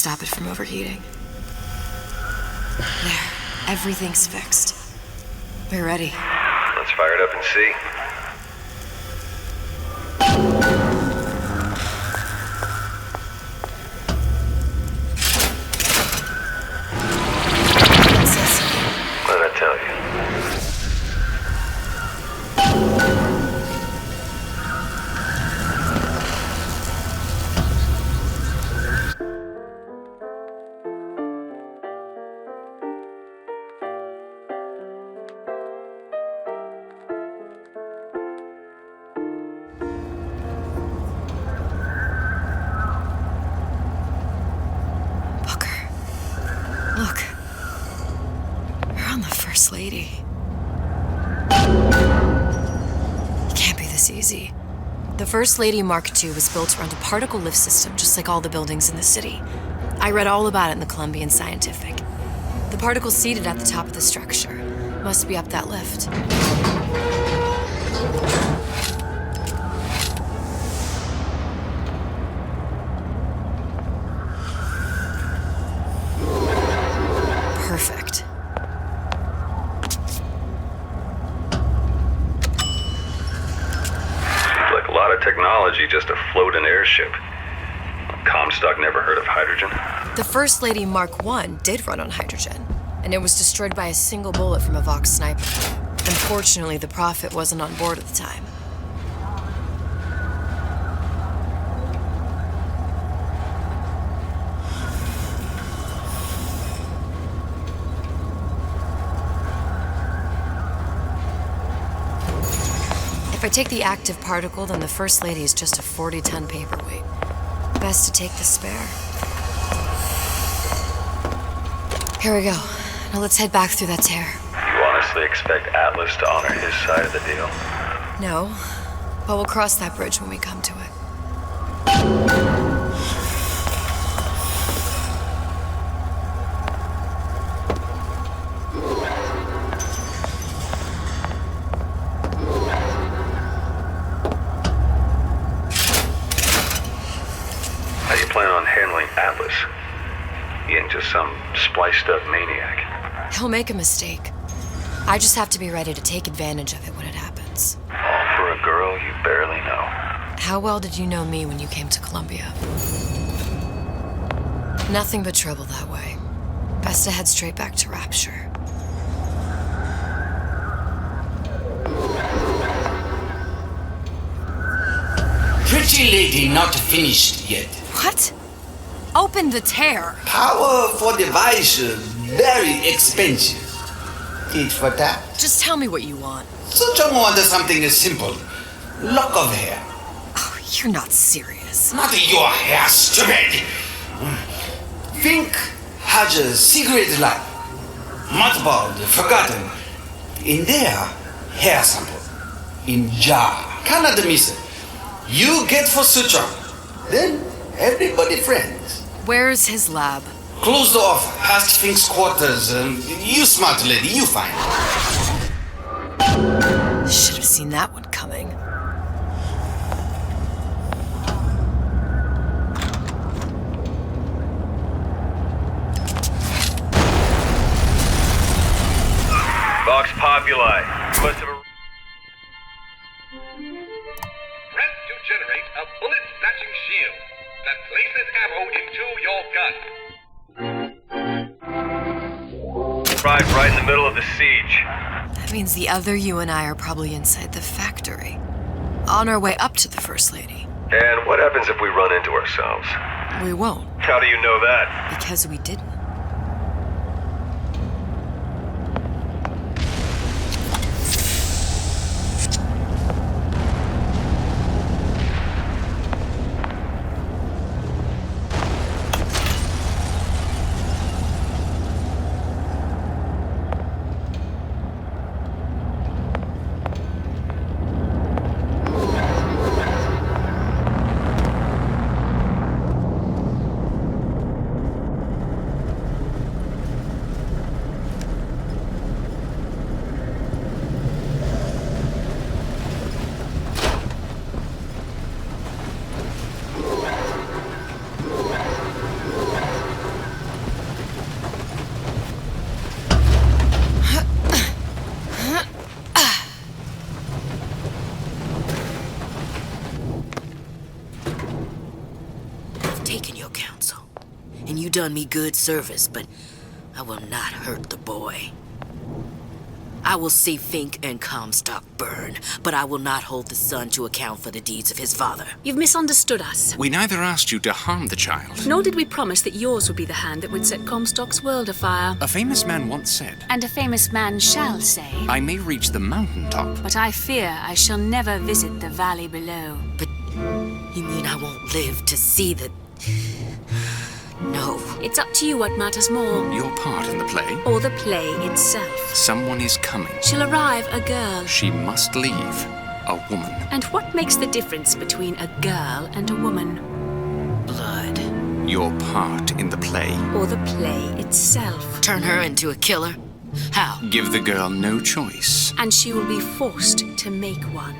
stop it from overheating. There, everything's fixed. We're ready. Let's fire it up and see. What did I tell you? Look. We're on the First Lady. It can't be this easy. The First Lady Mark II was built around a particle lift system, just like all the buildings in the city. I read all about it in the Columbian Scientific. The particles seated at the top of the structure must be up that lift. Perfect. Seems like a lot of technology just to float an airship. Comstock never heard of hydrogen. The First Lady Mark I did run on hydrogen, and it was destroyed by a single bullet from a Vox sniper. Unfortunately, the Prophet wasn't on board at the time. If I take the active particle, then the First Lady is just a 40-ton paperweight. Best to take the spare. Here we go. Now let's head back through that tear. You honestly expect Atlas to honor his side of the deal? No, but we'll cross that bridge when we come to it. How do you plan on handling Atlas? He ain't just some spliced-up maniac. He'll make a mistake. I just have to be ready to take advantage of it when it happens. All for a girl you barely know. How well did you know me when you came to Columbia? Nothing but trouble that way. Best to head straight back to Rapture. Pretty lady not finished yet. What? Open the tear. Power for device, very expensive. Tit for tat. Just tell me what you want. Such want something simple. Lock of hair. Oh, you're not serious. Not your hair, stupid. Think has a cigarette light. Mothballed, forgotten. In there, hair sample. In jar. Cannot miss it. You get for suture. Then everybody friends. Where's his lab? Closed off, past Fink's quarters. You smart lady, you find. Should have seen that one coming. Vox Populi. Must have Press to generate a bullet-snatching shield that places ammo into your gun. arrived right in the middle of the siege. That means the other you and I are probably inside the factory. On our way up to the First Lady. And what happens if we run into ourselves? We won't. How do you know that? Because we didn't. you done me good service, but I will not hurt the boy. I will see Fink and Comstock burn, but I will not hold the son to account for the deeds of his father. You've misunderstood us. We neither asked you to harm the child. Nor did we promise that yours would be the hand that would set Comstock's world afire. A famous man once said, And a famous man shall say, I may reach the mountaintop, but I fear I shall never visit the valley below. But you mean I won't live to see the... No. It's up to you what matters more. Your part in the play? Or the play itself. Someone is coming. She'll arrive, a girl. She must leave, a woman. And what makes the difference between a girl and a woman? Blood. Your part in the play. Or the play itself. Turn her into a killer? How? Give the girl no choice. And she will be forced to make one.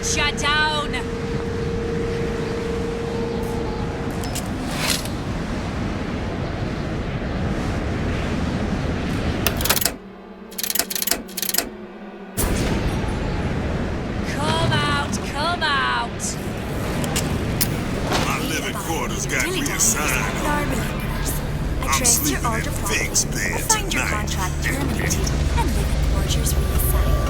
Shut down! headquarters got reassigned. I traced your order properly. I find your contract terminated and living quarters reassigned.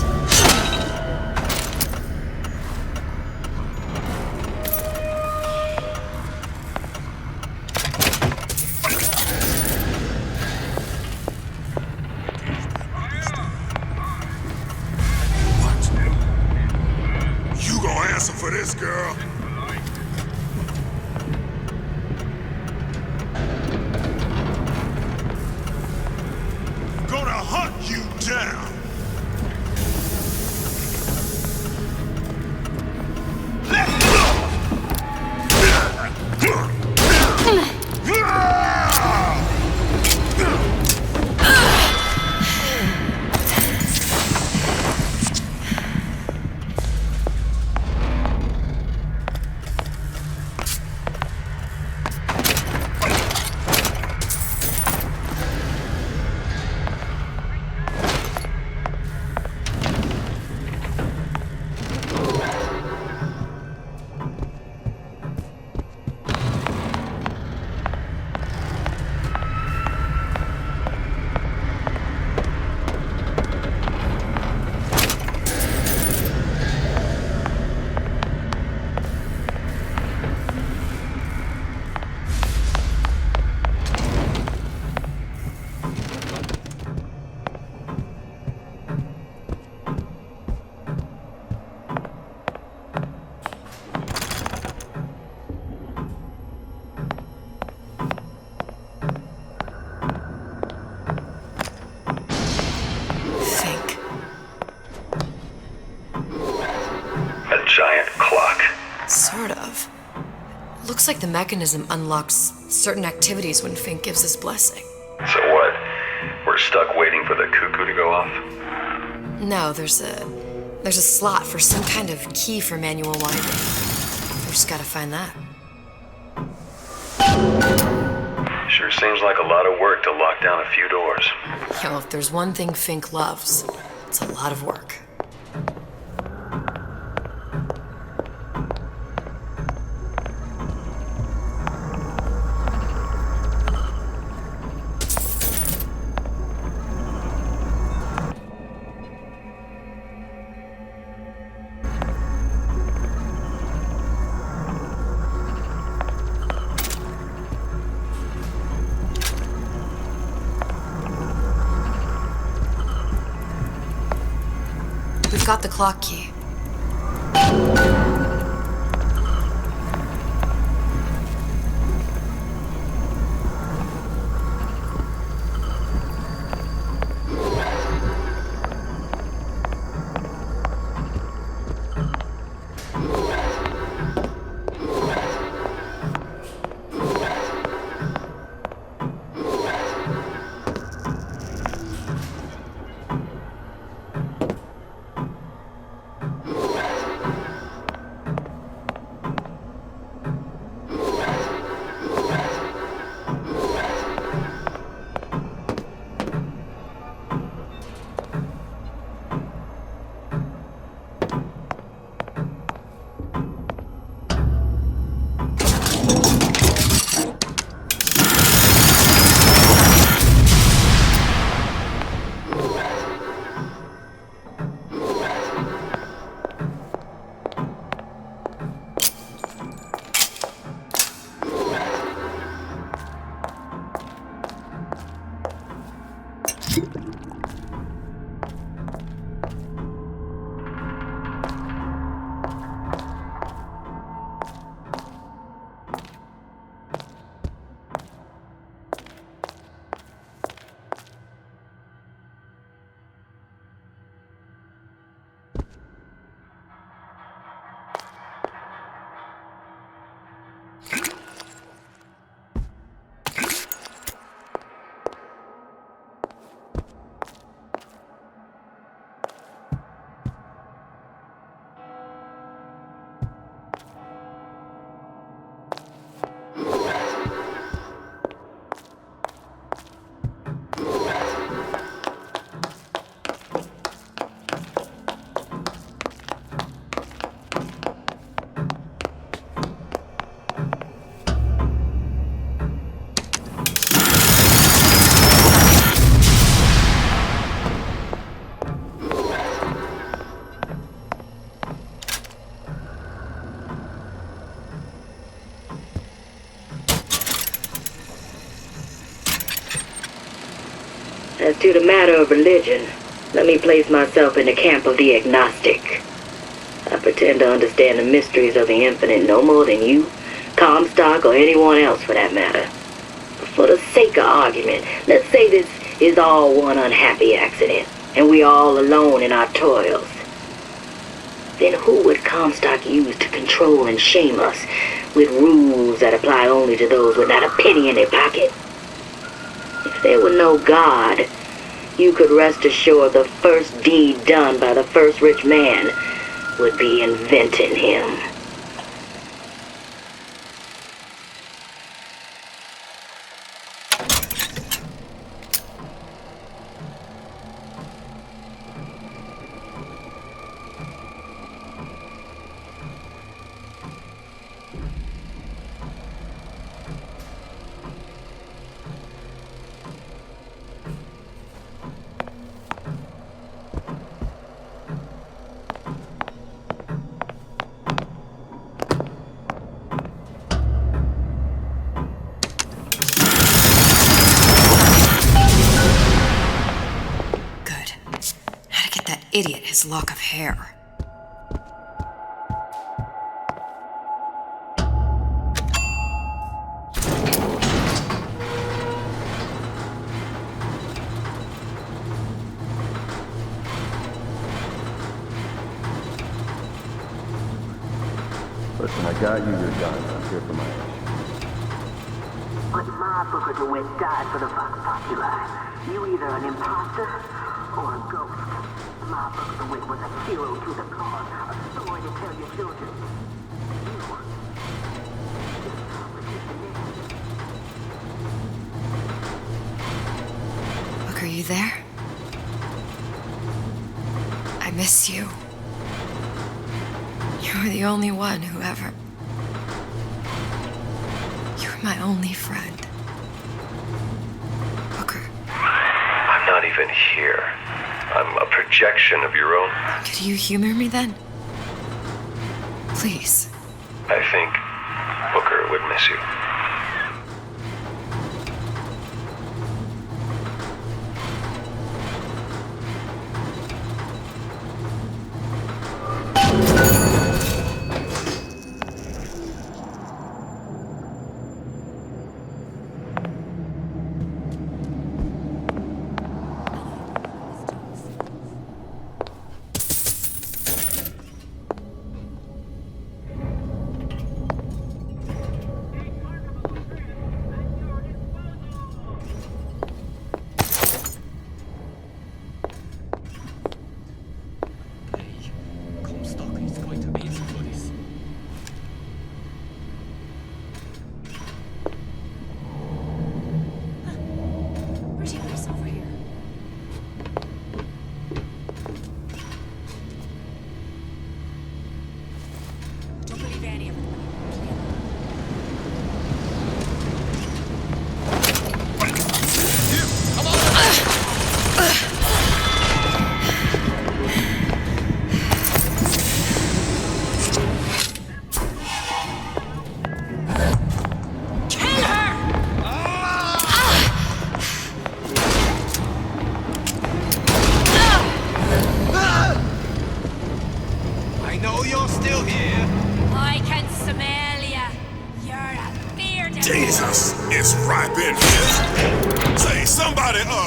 You gonna answer for this, girl? Gonna hunt you down. Sort of. Looks like the mechanism unlocks certain activities when Fink gives his blessing. So what? We're stuck waiting for the cuckoo to go off? No, there's a slot for some kind of key for manual wiring. We just gotta find that. Sure seems like a lot of work to lock down a few doors. Yo, if there's one thing Fink loves, it's a lot of work. We've got the clock key. As to the matter of religion, let me place myself in the camp of the agnostic. I pretend to understand the mysteries of the infinite no more than you, Comstock, or anyone else for that matter. But for the sake of argument, let's say this is all one unhappy accident, and we are all alone in our toils. Then who would Comstock use to control and shame us with rules that apply only to those with not a penny in their pocket? If there were no God, you could rest assured the first deed done by the first rich man would be inventing him. Idiot, his lock of hair. Listen, I got you your guns. I'm here for my mission. But my Booker DeWitt died for the Vox Populi. You either an imposter or a ghost. My Booker DeWitt was a hero to the cause, a story to tell your children. Look, are you there? I miss you. You were the only one who ever... You were my only friend. Booker. I'm not even here. I'm a projection of your own. Could you humor me then? Please. I think Booker would miss you.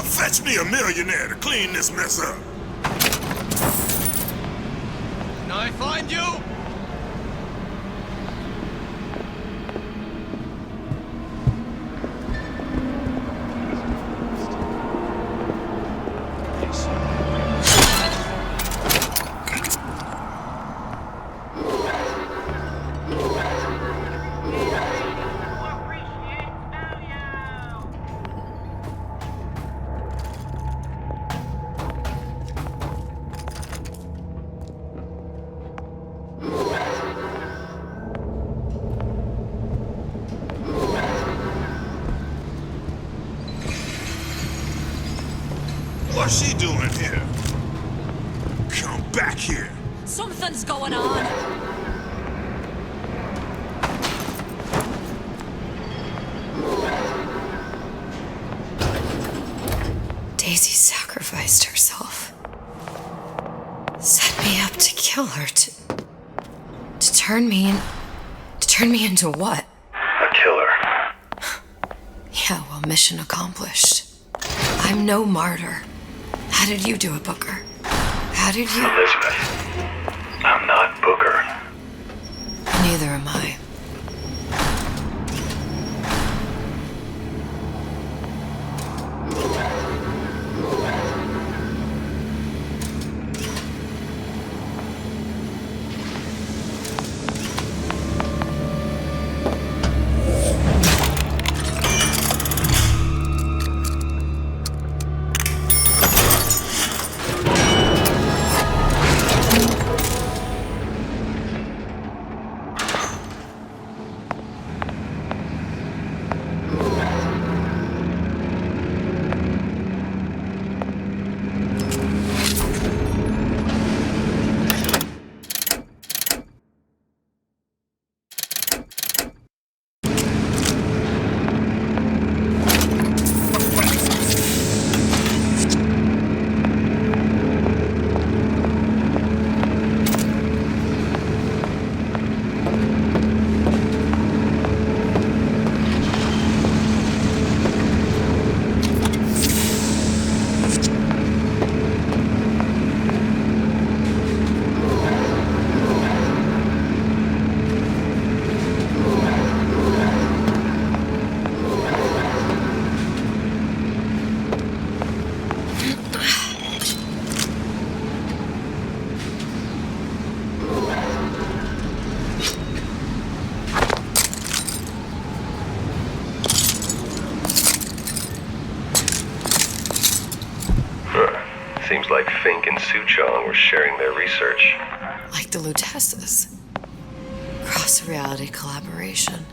Fetch me a millionaire to clean this mess up. Can I find you? What's she doing here? Come back here. Something's going on. Daisy sacrificed herself. Set me up to kill her, to turn me into what? A killer. Yeah, well, mission accomplished. I'm no martyr. How did you do it, Booker? How did you... Elizabeth, I'm not Booker. Neither am I. Seems like Fink and Suchong were sharing their research. Like the Lutesses. Cross-reality collaboration.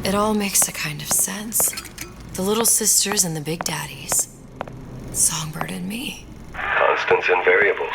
It all makes a kind of sense. The little sisters and the big daddies. Songbird and me. Constants and variables.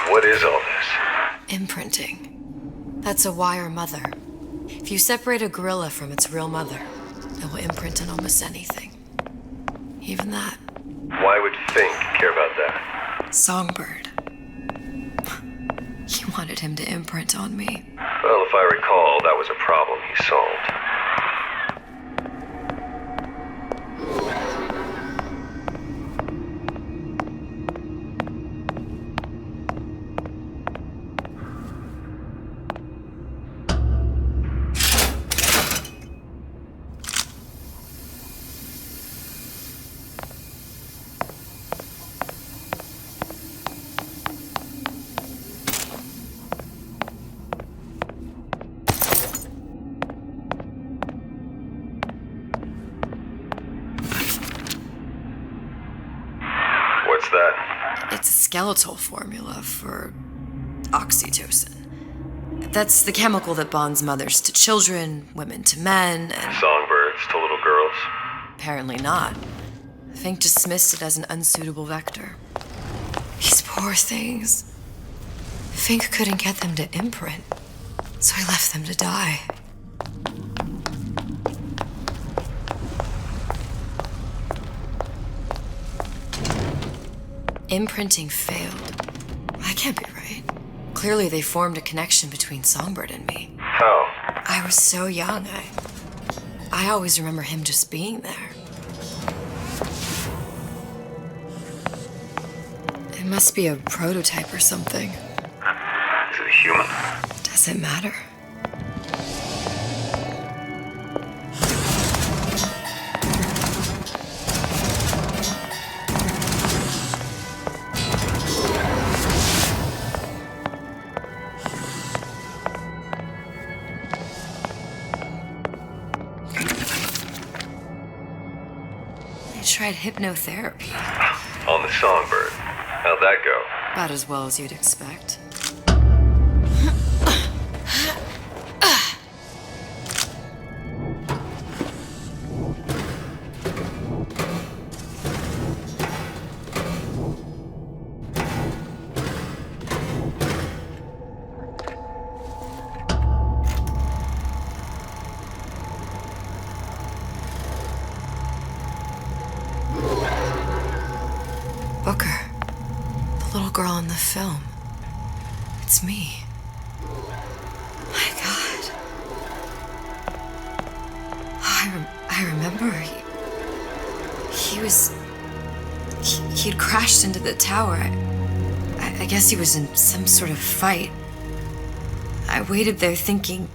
What is all this? Imprinting. That's a wire mother. If you separate a gorilla from its real mother, it will imprint on almost anything. Even that. Why would Fink care about that? Songbird. He wanted him to imprint on me. Well, if I recall, that was a problem he solved. What's that? It's a skeletal formula for oxytocin. That's the chemical that bonds mothers to children, women to men, and... Songbirds to little girls? Apparently not. Fink dismissed it as an unsuitable vector. These poor things. Fink couldn't get them to imprint, so he left them to die. Imprinting failed. That can't be right. Clearly they formed a connection between Songbird and me. How? I was so young, I always remember him just being there. It must be a prototype or something. Is it a human? Does it matter? I tried hypnotherapy. On the Songbird. How'd that go? About as well as you'd expect. Booker. The little girl in the film. It's me. My God. I remember he'd crashed into the tower. I guess he was in some sort of fight. I waited there thinking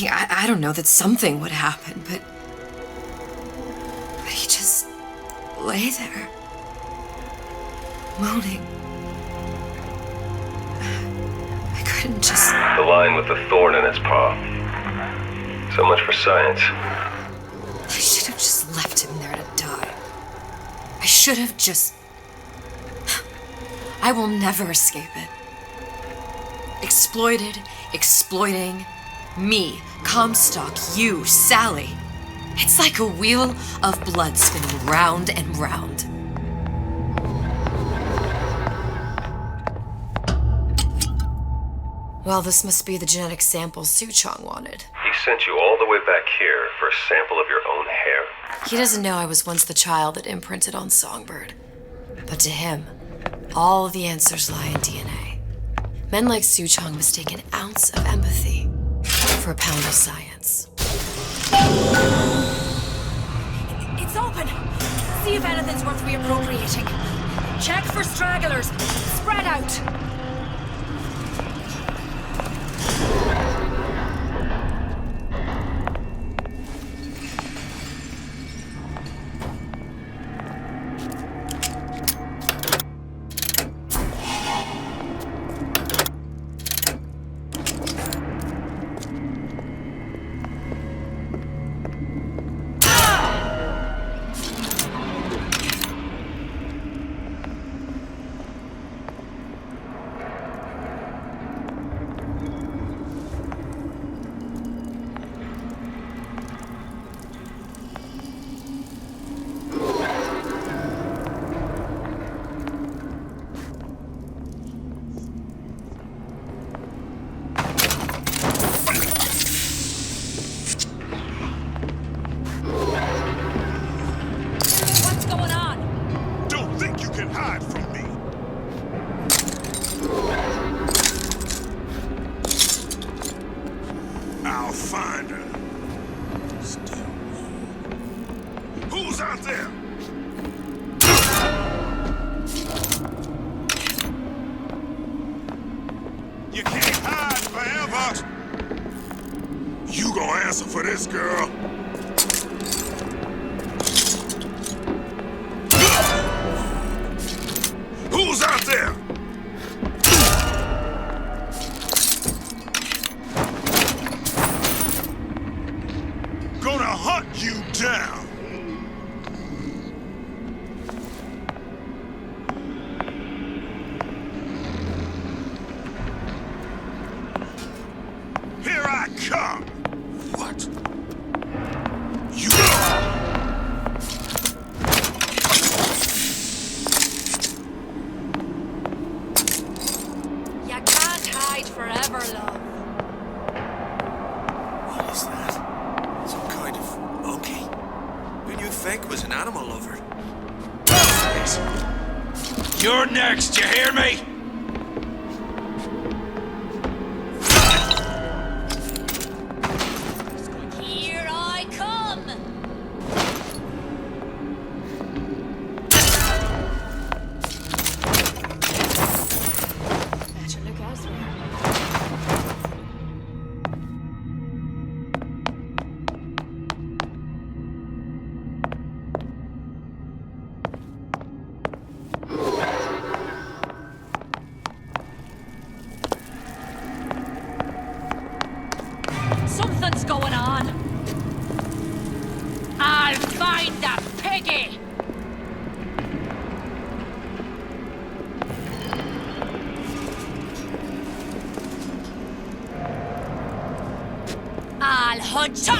I don't know, that something would happen, but he just lay there. Moaning. I couldn't just... The lion with the thorn in its paw. So much for science. I should have just left him there to die. I should have just... I will never escape it. Exploited, exploiting, me, Comstock, you, Sally. It's like a wheel of blood spinning round and round. Well, this must be the genetic sample Suchong wanted. He sent you all the way back here for a sample of your own hair. He doesn't know I was once the child that imprinted on Songbird. But to him, all the answers lie in DNA. Men like Suchong mistake an ounce of empathy for a pound of science. It's open! See if anything's worth reappropriating. Check for stragglers. Spread out. I'll find her. Still. Who's out there? You can't hide forever. You gonna answer for this, girl? Who's out there? Gonna hunt you down. Here I come. What? You You can't hide forever, love. What is that? Some kind of monkey? Who knew Fink was an animal lover? You're next, you hear me? Here I come! Better look elsewhere. Something's going on. I'll find that piggy! I'll hunt you!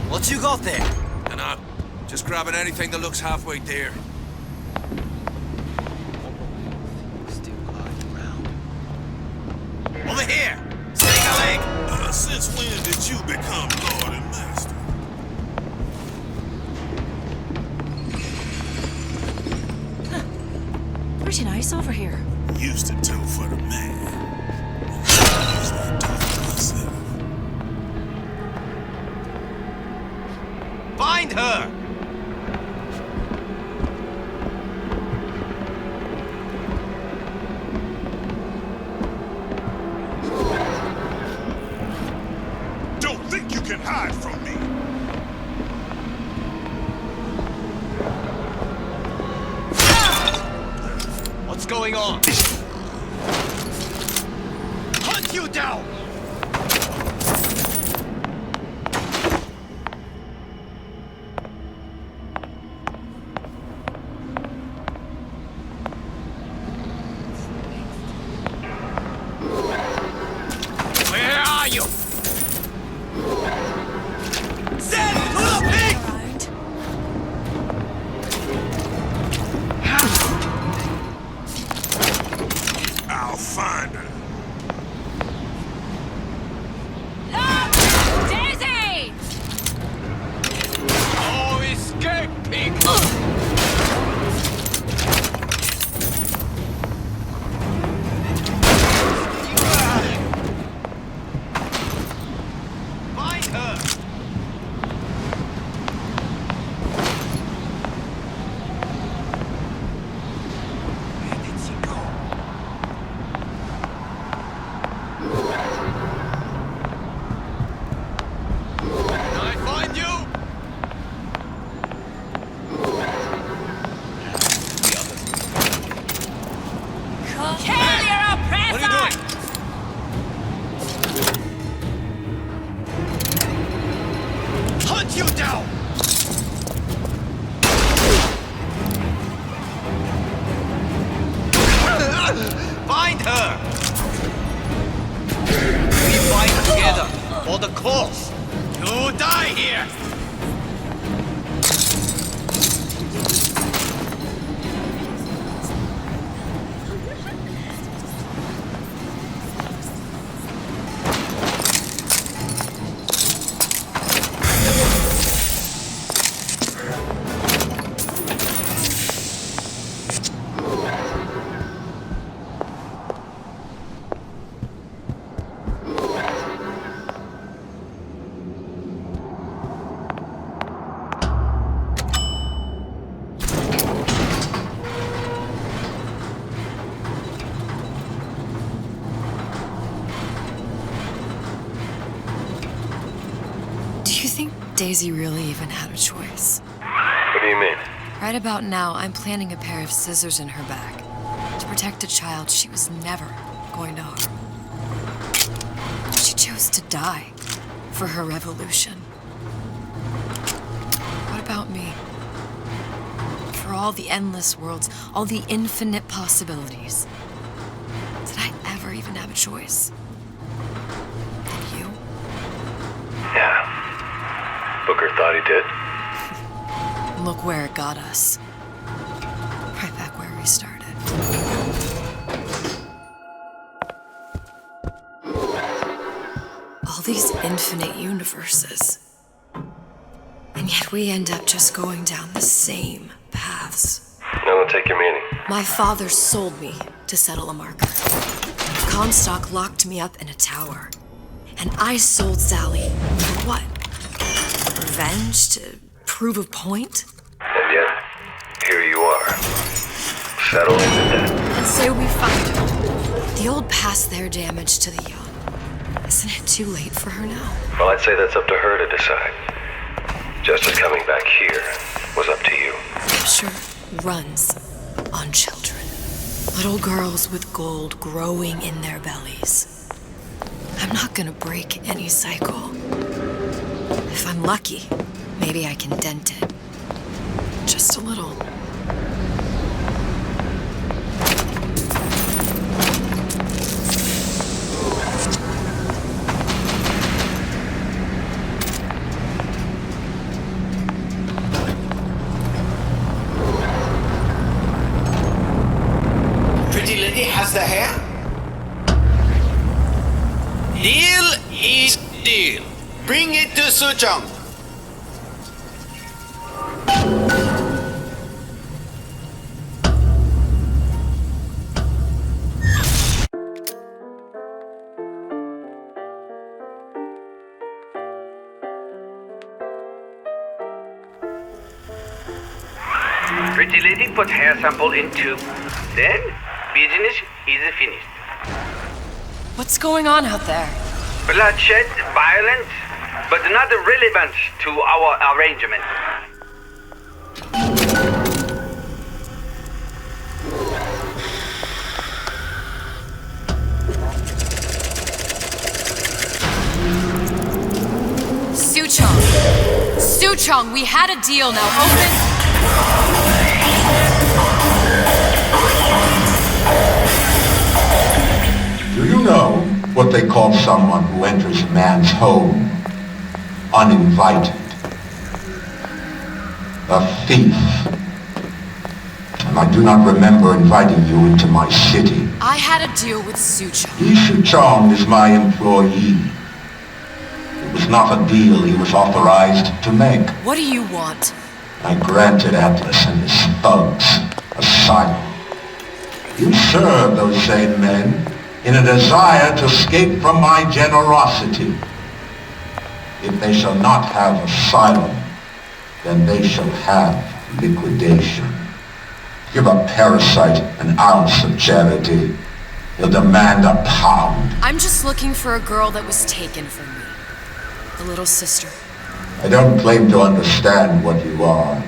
What you got there? Dunno. Just grabbing anything that looks halfway there. Over here! Snake a leg! Since when did you become Lord and Master? Pretty nice over here. Used to do for the man. Used to do for myself. Find her! Don't think you can hide from me. What's going on? Hunt you down! Where are you? Zen! Little pig! I'll find her. Daisy! Oh, escape, pig! Find her! Where did she go? Can I find you? Kill your oppressor! What are you doing? Hunt you down! Find her! We fight together for the cause. You die here! Do you think Daisy really even had a choice? What do you mean? Right about now, I'm planting a pair of scissors in her back to protect a child she was never going to harm. She chose to die for her revolution. What about me? For all the endless worlds, all the infinite possibilities. Did I ever even have a choice? Did you? Yeah. Booker thought he did. Look where it got us. Right back where we started. All these infinite universes. And yet we end up just going down the same paths. don't take your meaning. My father sold me to settle a marker. Comstock locked me up in a tower. And I sold Sally for what? Revenge? To prove a point? And yet, here you are. Settling the debt. And say we find her. The old past their damage to the young. Isn't it too late for her now? Well, I'd say that's up to her to decide. Justice coming back here was up to you. Capture runs on children. Little girls with gold growing in their bellies. I'm not gonna break any cycle. If I'm lucky, maybe I can dent it. Just a little. Has the hair? Deal is deal. Bring it to Suchong. Pretty lady put hair sample in tube. Then business is finished. What's going on out there? Bloodshed, violence, but not relevant to our arrangement. Suchong, we had a deal, now open. Do you know what they call someone who enters man's home uninvited? A thief. And I do not remember inviting you into my city. I had a deal with Suchong. Suchong is my employee. It was not a deal he was authorized to make. What do you want? I granted Atlas and his thugs asylum. You serve those same men in a desire to escape from my generosity. If they shall not have asylum, then they shall have liquidation. Give a parasite an ounce of charity, he'll demand a pound. I'm just looking for a girl that was taken from me. The little sister. I don't claim to understand what you are,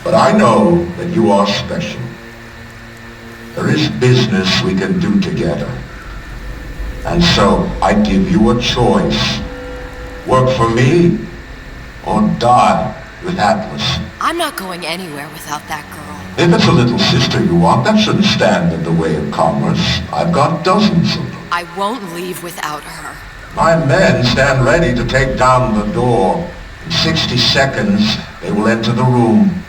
but I know that you are special. There is business we can do together. And so I give you a choice. Work for me or die with Atlas. I'm not going anywhere without that girl. If it's a little sister you want, that shouldn't stand in the way of commerce. I've got dozens of them. I won't leave without her. My men stand ready to take down the door. In 60 seconds, they will enter the room.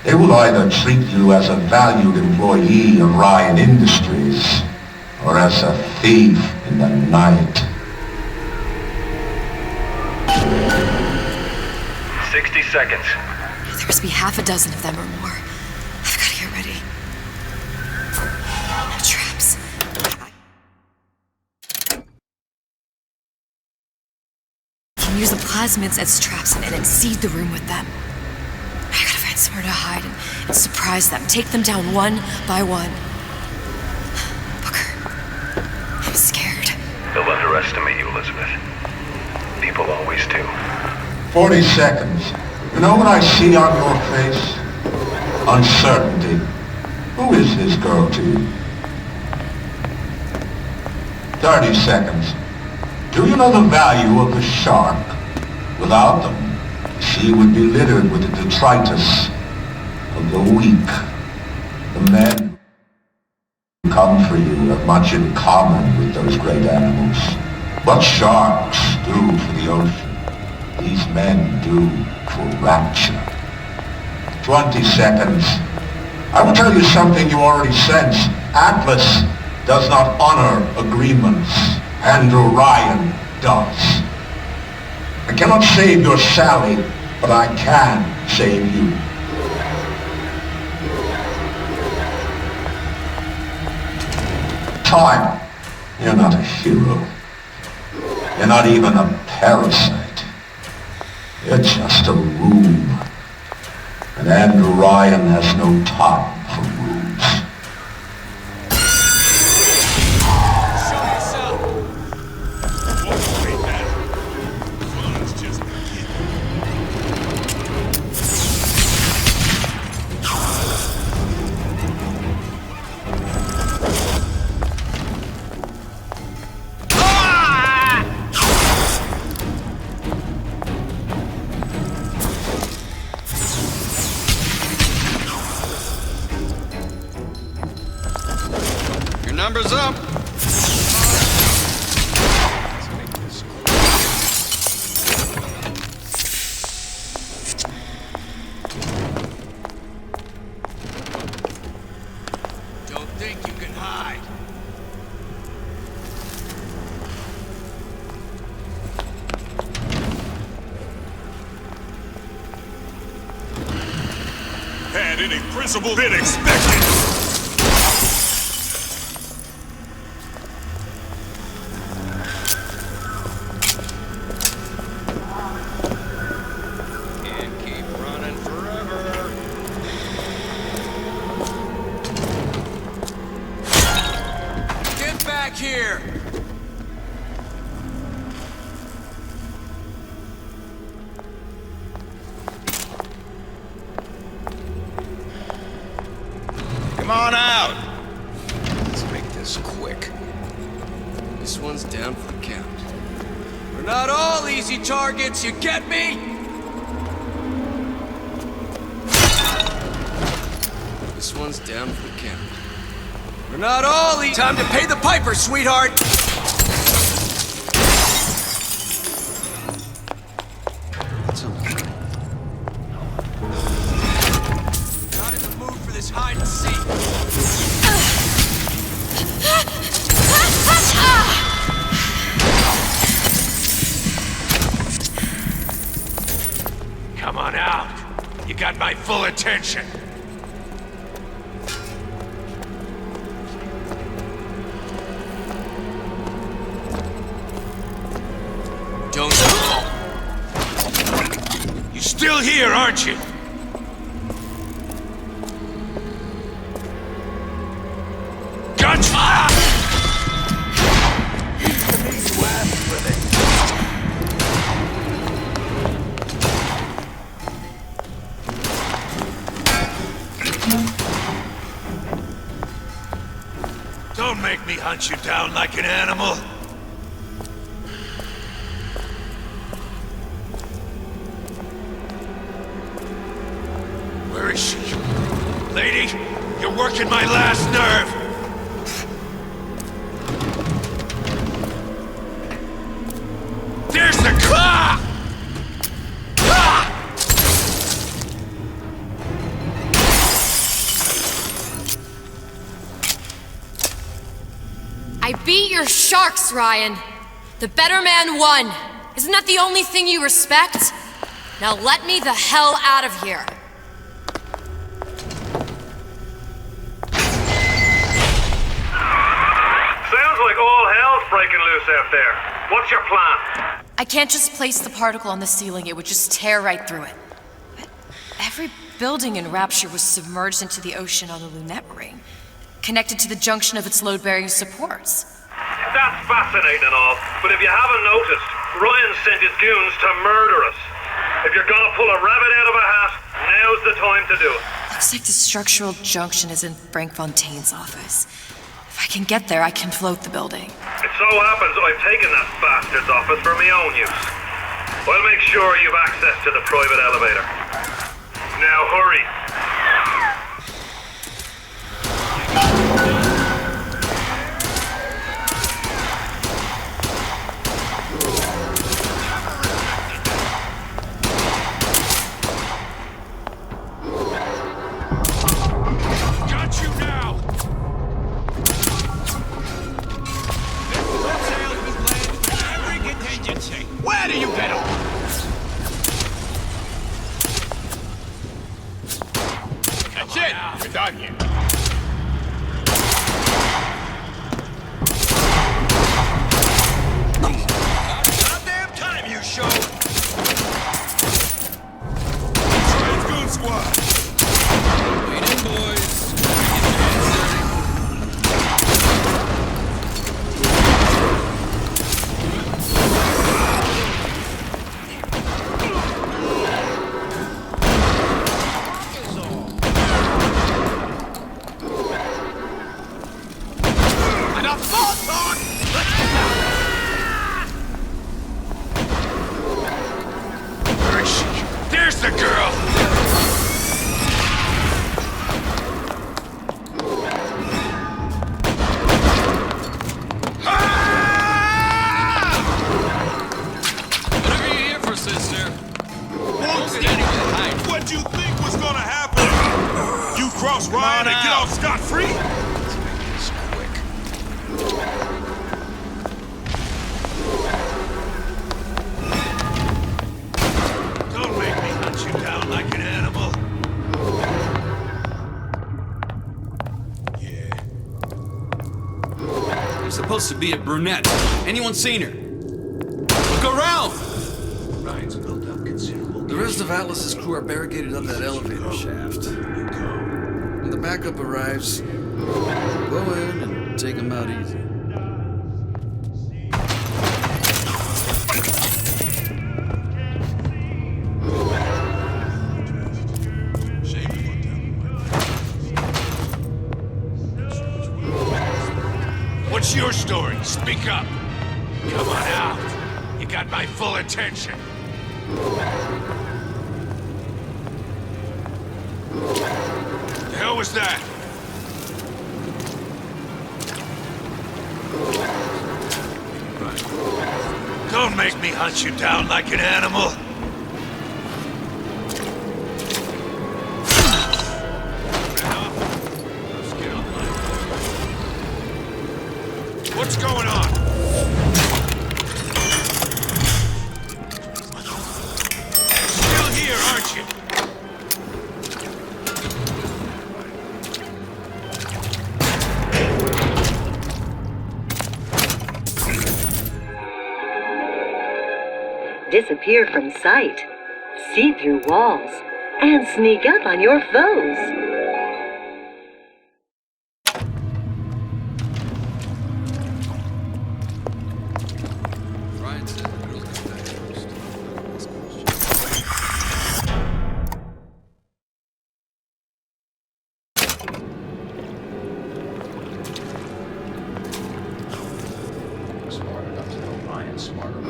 They will either treat you as a valued employee of Ryan Industries, or as a thief in the night. 60 seconds. There must be half a dozen of them or more. I've got to get ready. No traps. I can use the plasmids as traps and then seed the room with them. I gotta find somewhere to hide and surprise them. Take them down one by one. Booker, I'm scared. They'll underestimate you, Elizabeth. People always do. 40 seconds. You know what I see on your face? Uncertainty. Who is this girl to you? 30 seconds. Do you know the value of a shark? Without them, the sea would be littered with the detritus of the weak. The men who come for you have much in common with those great animals. What sharks do for the ocean, these men do for rapture. 20 seconds. I will tell you something you already sense. Atlas does not honor agreements. Andrew Ryan does. I cannot save your Sally, but I can save you. time, you're not a hero. You're not even a parasite. You're just a room. And Andrew Ryan has no time for rooms. Show yourself! Won't wait now. Fun's just beginning. Numbers up. Don't think you can hide. Had any principle been expected? Here! Come on out! Let's make this quick. This one's down for the count. We're not all easy targets, you get me? This one's down for the count. We're not all easy. Time to pay the piper, sweetheart! It's okay. Not in the mood for this hide and seek. Come on out. You got my full attention. Don't. You're still here, aren't you? Gotcha! Don't make me hunt you down like an animal. Where is she? Lady, you're working my last nerve! There's the claw! I beat your sharks, Ryan. The better man won. Isn't that the only thing you respect? Now let me the hell out of here. Sounds like all hell's breaking loose out there. What's your plan? I can't just place the particle on the ceiling, it would just tear right through it. But every building in Rapture was submerged into the ocean on the Lunette ring, connected to the junction of its load-bearing supports. That's fascinating and all, but if you haven't noticed, Ryan sent his goons to murder us. If you're gonna pull a rabbit out of a hat, now's the time to do it. Looks like the structural junction is in Frank Fontaine's office. If I can get there, I can float the building. It so happens I've taken that bastard's office for my own use. I'll make sure you've access to the private elevator. Now hurry. Got you now! Where do you get them? That's it! We're done here. talk? Where is she? There's the girl! Whatever you're here for, sister. Won't stand behind. What you think was gonna happen? You cross Ryan and get off scot-free? Let's make this quick. Don't make me hunt you down like an animal. There's supposed to be a brunette. Anyone seen her? Look around! Ryan's built up considerable. The rest of Atlas's crew are barricaded up that elevator shaft. When the backup arrives, go in and take them out easy. What's your story? Speak up. Come on out. You got my full attention. The hell was that? Don't make me hunt you down like an animal. What's going on? Still here, aren't you? Disappear from sight, see through walls, and sneak up on your foes. Ryan said the girls got back first. Smart enough to know Ryan's smarter.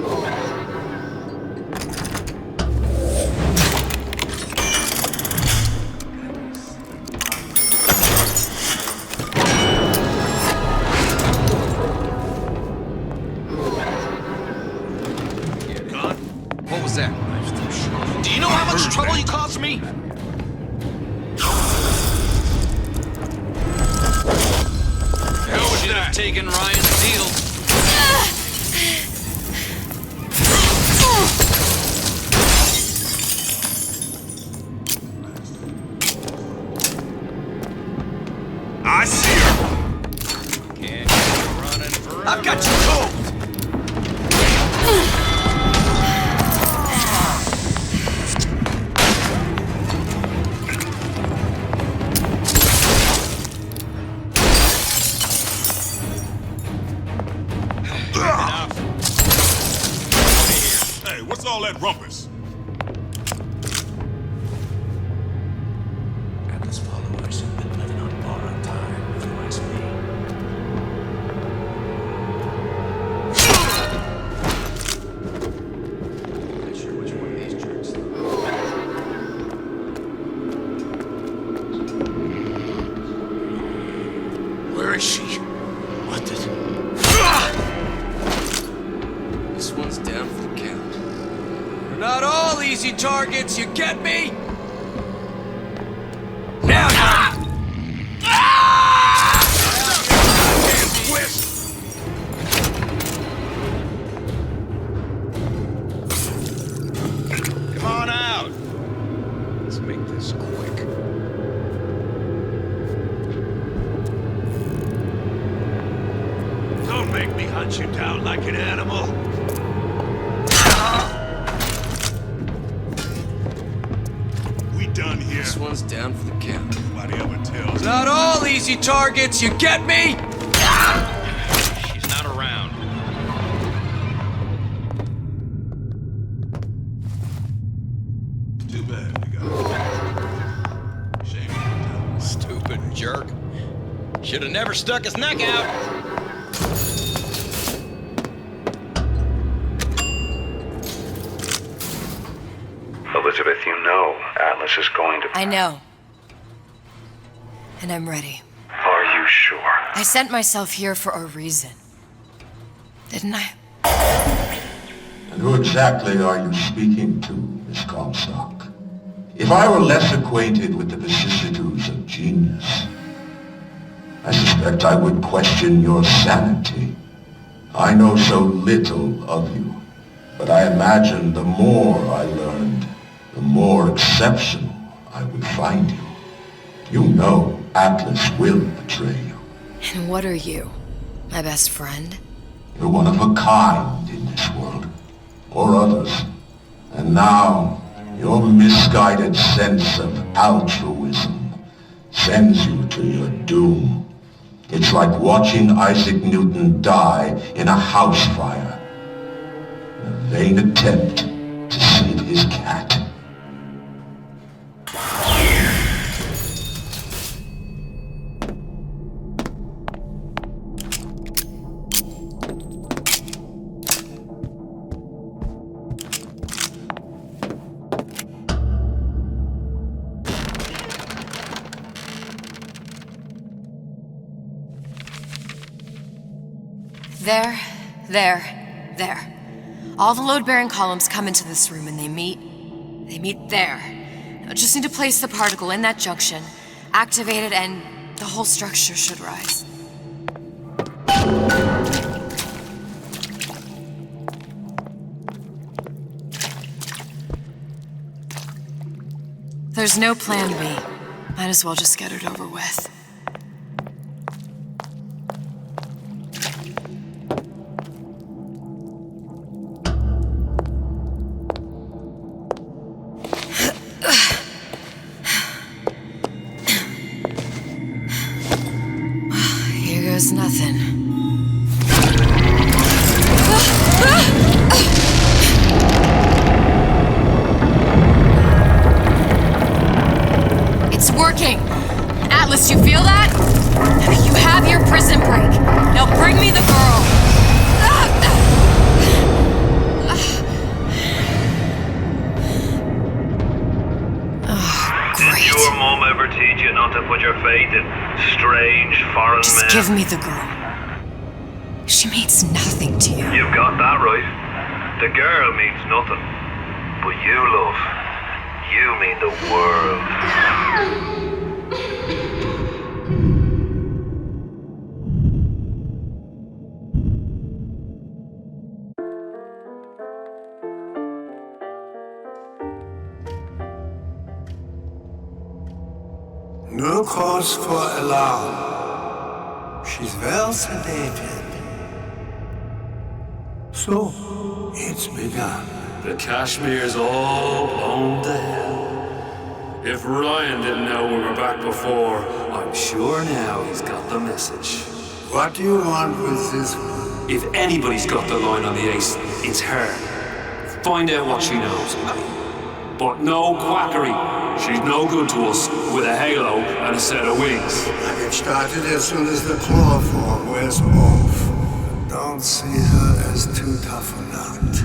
What was that? Do you know how much trouble you caused me? Hell was Should have that? taken Ryan's deal. I see her. Can't keep running forever. I've got you cold. Hey, what's all that rumpus? Atlas followers have been living on borrowed time, if you ask me. Not sure which one of these jerks, Where is she? What the... This one's down for the count. We're not all easy targets, you get me? Now Come on out. Let's make this quick. Don't make me hunt you down like an animal. We done here. This one's down for the count. Nobody ever tells me. Not all easy targets, you get me? She's not around. Too bad we got Stupid jerk. Should have never stuck his neck out. Elizabeth, you know Atlas is going to... I know. And I'm ready. Are you sure? I sent myself here for a reason. Didn't I? And who exactly are you speaking to, Miss Comstock? If I were less acquainted with the vicissitudes of genius, I suspect I would question your sanity. I know so little of you, but I imagine the more I learned, the more exceptional I would find you. You know Atlas will betray you. And what are you? My best friend? You're one of a kind in this world, or others. And now, your misguided sense of altruism sends you to your doom. It's like watching Isaac Newton die in a house fire, in a vain attempt to save his cat. There. All the load-bearing columns come into this room and they meet there. I just need to place the particle in that junction, activate it, and the whole structure should rise. There's no plan B. Might as well just get it over with. There's nothing. It's working! Atlas, you feel that? You have your prison break. Now bring me the girl! Did your mom ever teach you not to put your faith in strange foreign men? Just give me the girl. She means nothing to you. You've got that right. The girl means nothing. But you, love, you mean the world. No cause for alarm. She's well sedated. So, it's begun. The Kashmir's all blown to hell. If Ryan didn't know we were back before, I'm sure now he's got the message. What do you want with this one? If anybody's got the line on the ace, it's her. Find out what she knows. But no quackery. She's no good to us with a halo and a set of wings. I get started as soon as the claw form wears off. Don't see her as too tough a nut.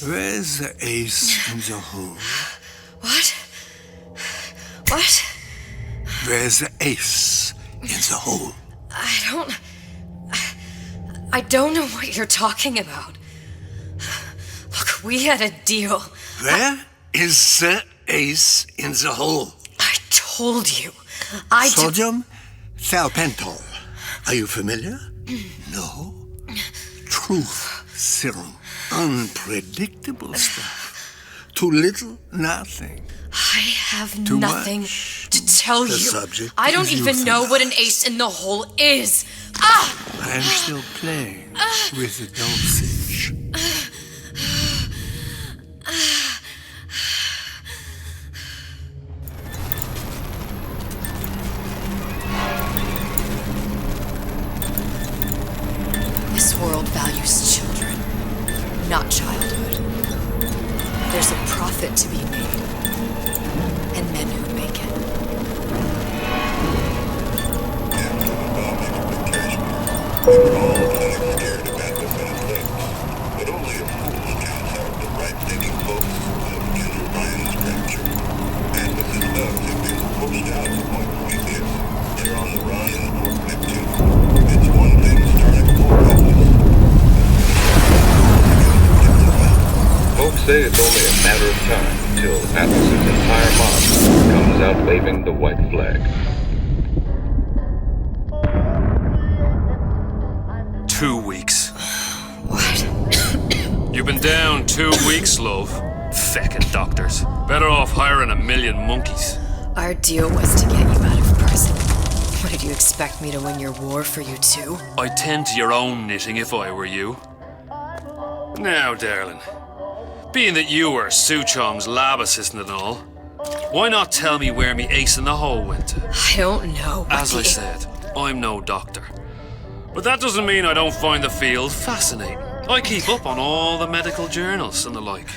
Where's the ace in the hole? What? Where's the ace in the hole? I don't know what you're talking about. Look, we had a deal. Where is the ace in the hole? I told you. Sodium thiopental. Are you familiar? No. Truth serum. Unpredictable stuff. Too little, nothing. I have Too nothing much. to tell The you. subject I don't is even know what an euthanized. ace in the hole is. Ah! I'm still playing with the dosage. This world values There's a profit to be made, and men who make it. We're all kind of scared about what's going to take, but only a fool counts out the right-thinking folks of Killer Ryan's rapture. And with his thugs have been pushed out to Point Prometheus. They're on the run in Fort Neptune. It's one thing starting four others. Folks say it's only a matter of time until Atlas's entire mob comes out waving the white flag. 2 weeks. What? You've been down 2 weeks, love. Feckin' doctors. Better off hiring 1,000,000 monkeys. Our deal was to get you out of prison. What, did you expect me to win your war for you too? I'd tend to your own knitting if I were you. Now, darling, being that you were Su Chong's lab assistant and all, why not tell me where me ace in the hole went to? I don't know. As I said, I'm no doctor. But that doesn't mean I don't find the field fascinating. I keep up on all the medical journals and the like.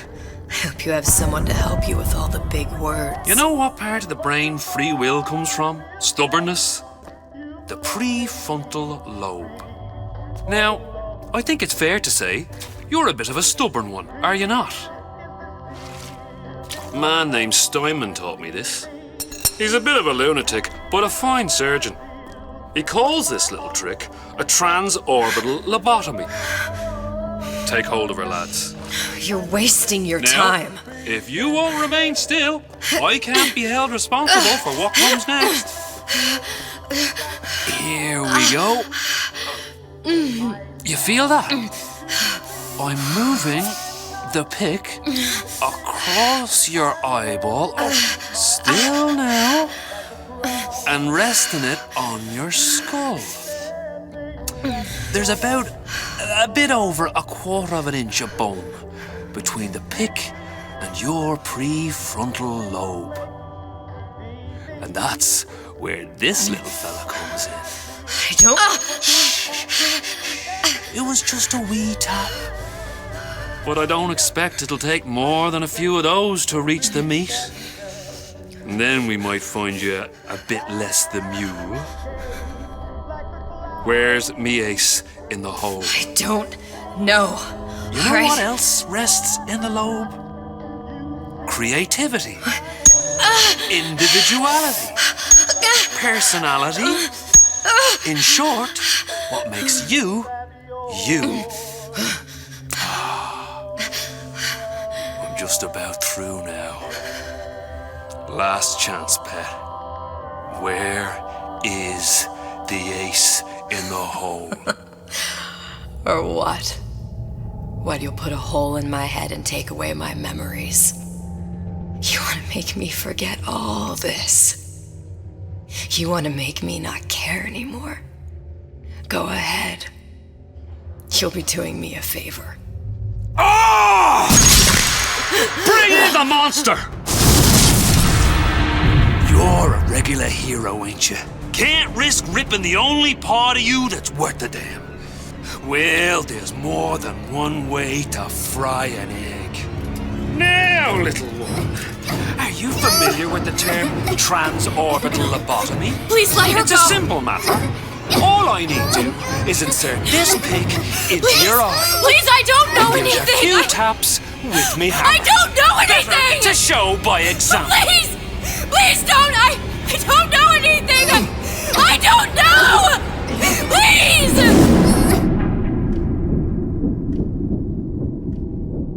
I hope you have someone to help you with all the big words. You know what part of the brain free will comes from? Stubbornness? The prefrontal lobe. Now, I think it's fair to say you're a bit of a stubborn one, are you not? A man named Steinman taught me this. He's a bit of a lunatic, but a fine surgeon. He calls this little trick a transorbital lobotomy. Take hold of her, lads. You're wasting your Now, time. If you won't remain still, I can't be held responsible for what comes next. Here we go. You feel that? I'm moving the pick across your eyeball. Still now. And resting it on your skull. There's about a bit over 1/4 of an inch of bone between the pick and your prefrontal lobe. And that's where this little fella comes in. I don't... It was just a wee tap. But I don't expect it'll take more than a few of those to reach the meat. And then we might find you a bit less the mule. Where's me ace in the hole? I don't know. You know what else rests in the lobe? Creativity. Individuality. Personality. In short, what makes you, you. I'm just about through now. Last chance, pet. Where is the ace in the hole? Or what? What, you'll put a hole in my head and take away my memories? You want to make me forget all this? You want to make me not care anymore? Go ahead. You'll be doing me a favor. Ah! Bring in the monster! You're a regular hero, ain't you? Can't risk ripping the only part of you that's worth a damn. Well, there's more than one way to fry an egg. Now, little one, are you familiar with the term transorbital lobotomy? Please let her It's go. a simple matter. All I need to is insert this pick into your eye. Please, I don't know and give you anything. a few taps with me hammer. I don't know anything. Better to show by example. Please! Please don't! I don't know anything! I don't know! Please!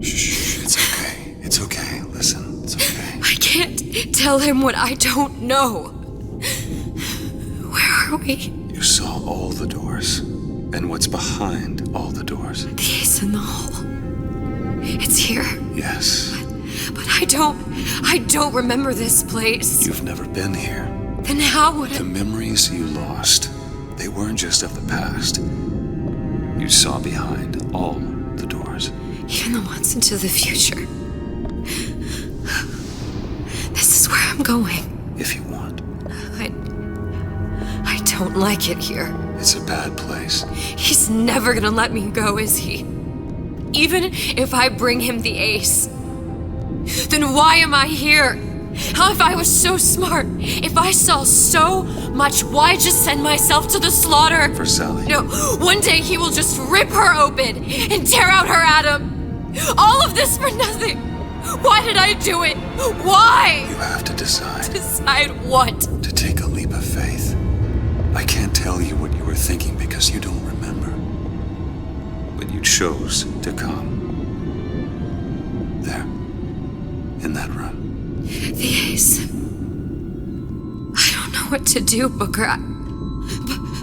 Shh, it's okay. It's okay. Listen, it's okay. I can't tell him what I don't know. Where are we? You saw all the doors. And what's behind all the doors. The ace in the hole. It's here. Yes. But I don't remember this place. You've never been here. Then how would The memories you lost, they weren't just of the past. You saw behind all the doors. Even the ones into the future. This is where I'm going. If you want. I don't like it here. It's a bad place. He's never gonna let me go, is he? Even if I bring him the ace, then why am I here? How if I was so smart? If I saw so much, why just send myself to the slaughter? For Sally. No, one day he will just rip her open and tear out her atom. All of this for nothing. Why did I do it? Why? You have to decide. Decide what? To take a leap of faith. I can't tell you what you were thinking because you don't remember. But you chose to come. There. In that room. The Ace. I don't know what to do, Booker.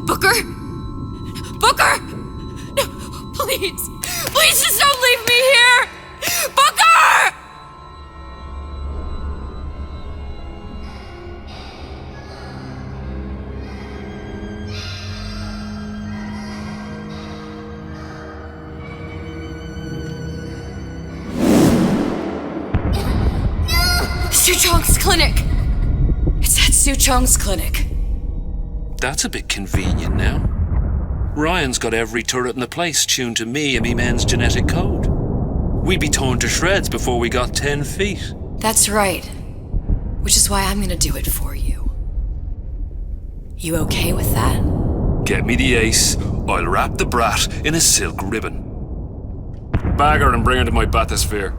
Booker? Booker! No, please. Please just don't leave me here! Booker! Suchong's clinic! It's at Suchong's clinic. That's a bit convenient now. Ryan's got every turret in the place tuned to me and me men's genetic code. We'd be torn to shreds before we got 10 feet. That's right. Which is why I'm gonna do it for you. You okay with that? Get me the Ace, I'll wrap the brat in a silk ribbon. Bag her and bring her to my bathysphere.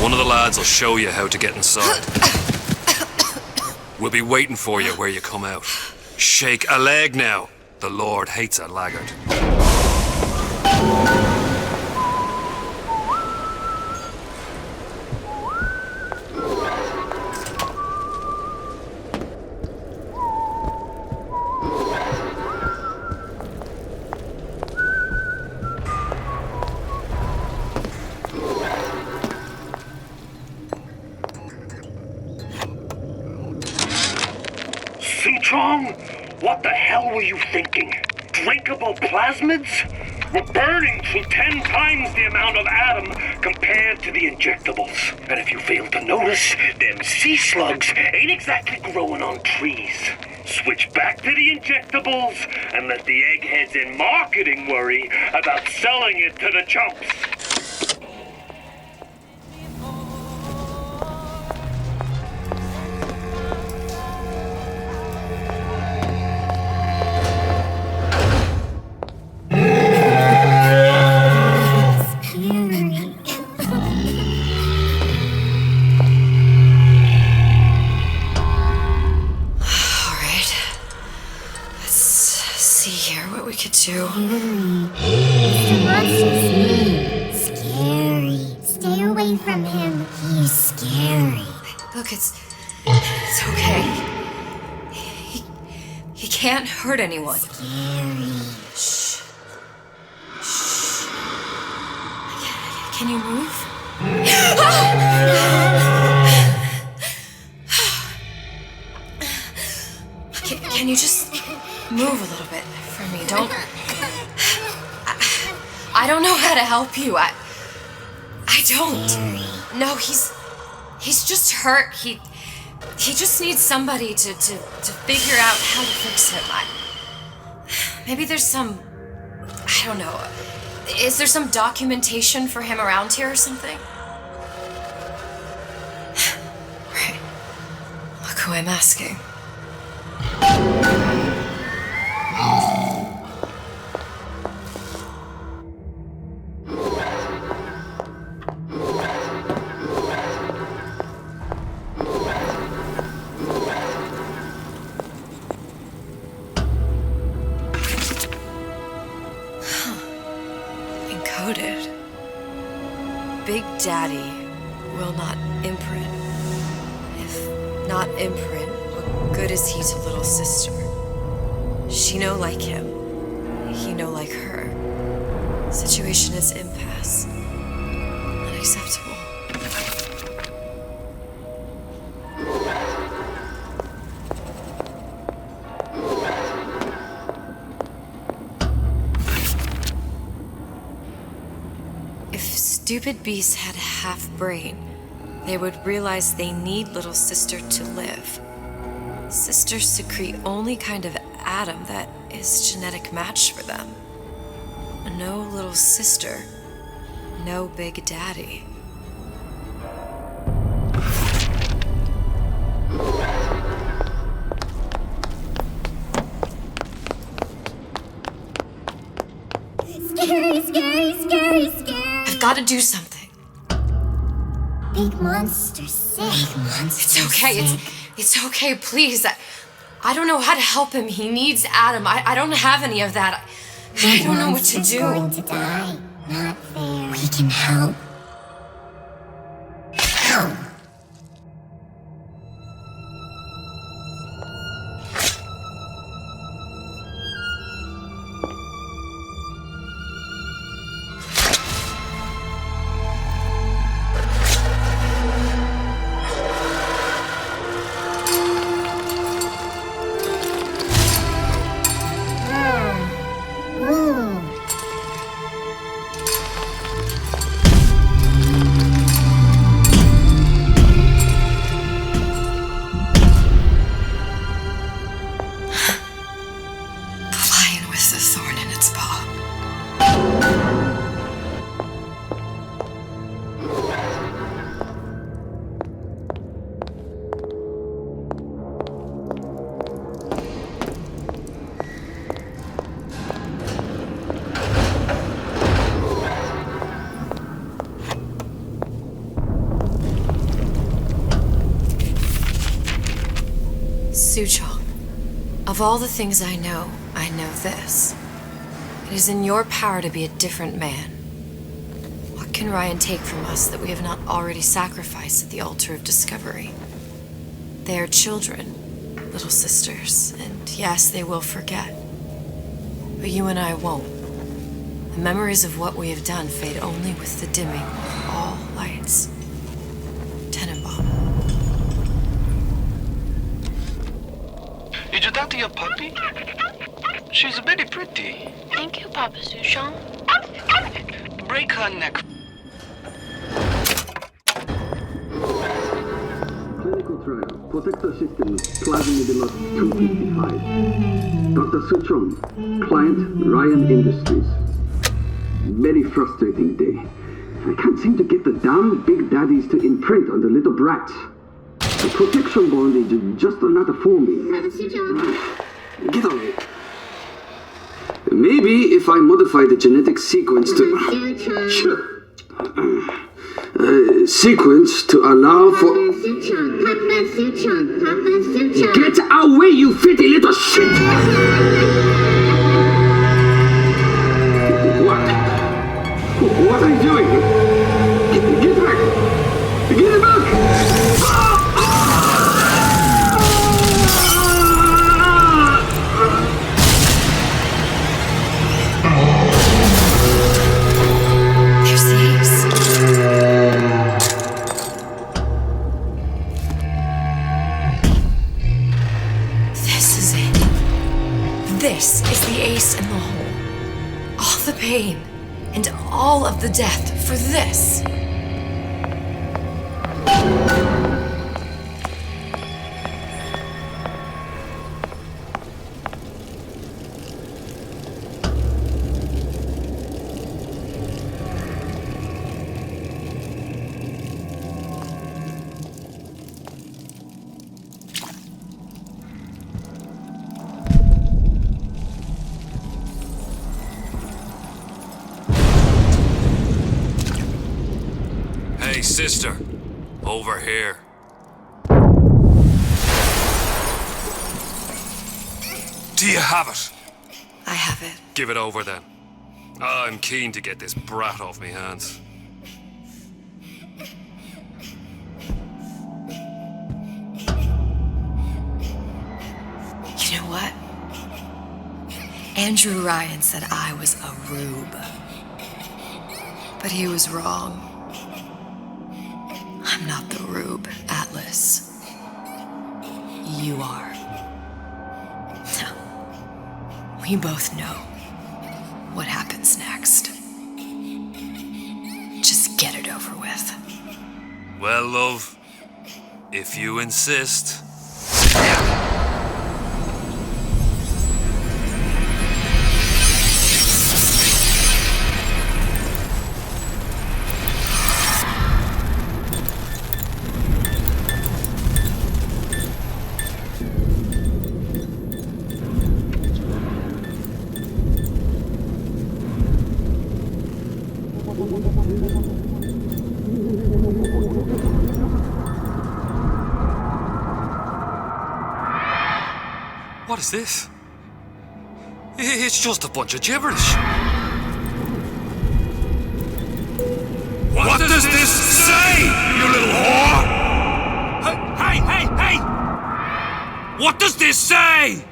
One of the lads will show you how to get inside. We'll be waiting for you where you come out. Shake a leg now. The Lord hates a laggard. Suchong? What the hell were you thinking? Drinkable plasmids? We're burning through 10 times the amount of atom compared to the injectables. And if you fail to notice, them sea slugs ain't exactly growing on trees. Switch back to the injectables and let the eggheads in marketing worry about selling it to the chumps. To. Mr. Monster's scary. Stay away from him. He's scary. Look, it's okay. He can't hurt anyone. Scary. Shh. Shh. Can you move? Can you just move a little bit for me? Don't. I don't know how to help you. I don't. No, he's just hurt. He just needs somebody to figure out how to fix him. Maybe there's some, I don't know. Is there some documentation for him around here or something? Right. Look who I'm asking. Encoded. Big Daddy will not imprint. If not imprint, what good is he to little sister? She no like him. He no like her. Situation is impasse. Unacceptable. If stupid beast had half brain, they would realize they need little sister to live. Sisters secrete only kind of atom that is genetic match for them. No little sister, no big daddy. Scary, scary, scary, scary. I've got to do something. Big monster sick. Big monster It's okay. It's okay, please. I don't know how to help him. He needs Adam. I don't have any of that. I don't know what to do. Going to die. Not fair. We can help. Help. Suchong, of all the things I know this. It is in your power to be a different man. What can Ryan take from us that we have not already sacrificed at the altar of discovery? They are children, little sisters, and yes, they will forget. But you and I won't. The memories of what we have done fade only with the dimming of all lights. Tenenbaum. Did you talk to your puppy? She's very pretty. Thank you, Papa Suchong. Break her neck. Clinical trial. Protector system. Plasmid 255. Dr. Suchong. Client Ryan Industries. Very frustrating day. I can't seem to get the damn big daddies to imprint on the little brats. The protection bondage is just another forming. Get on it. Maybe if I modify the genetic sequence to allow for. Get away, you fitty little shit! What are you doing? Get back! Get back! There's the ace. This is it. This is the ace in the hole. All the pain and all of the death for this. Hey, sister. Over here. Do you have it? I have it. Give it over then. I'm keen to get this brat off me hands. You know what? Andrew Ryan said I was a rube. But he was wrong. I'm not the rube, Atlas. You are. No. We both know what happens next. Just get it over with. Well, love, if you insist. What is this? It's just a bunch of gibberish. What does this say, you little whore? Hey! What does this say?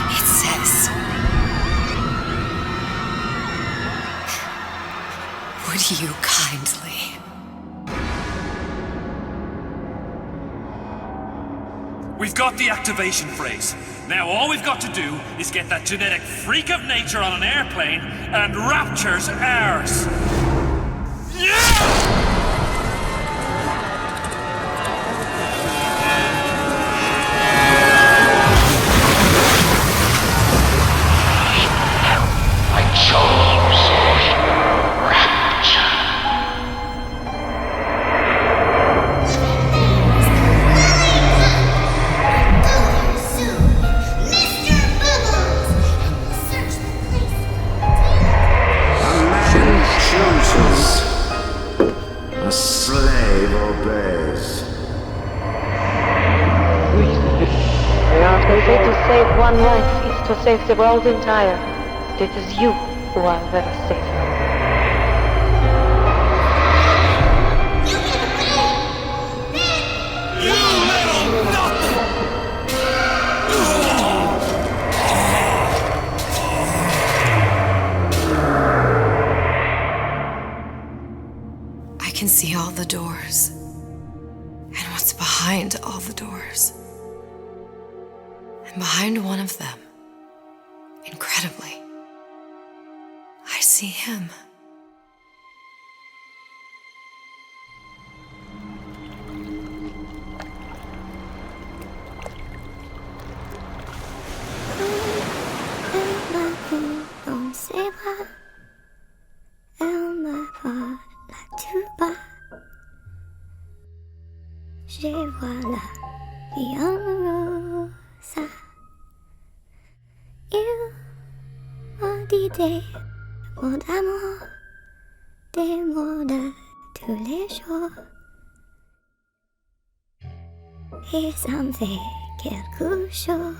It says, would you kindly? We've got the activation phrase. Now all we've got to do is get that genetic freak of nature on an airplane and Rapture's ours. Yeah! They say to save one life is to save the world entire. It is you who are the savior. I can see all the doors and what's behind all the doors. And behind one of them, incredibly, I see him. Dans ses bras, elle m'apporte la tuba. Je vois la vie en rosa. Il m'a dit des mots d'amour, des mots de tous les jours. Et ça me fait quelque chose.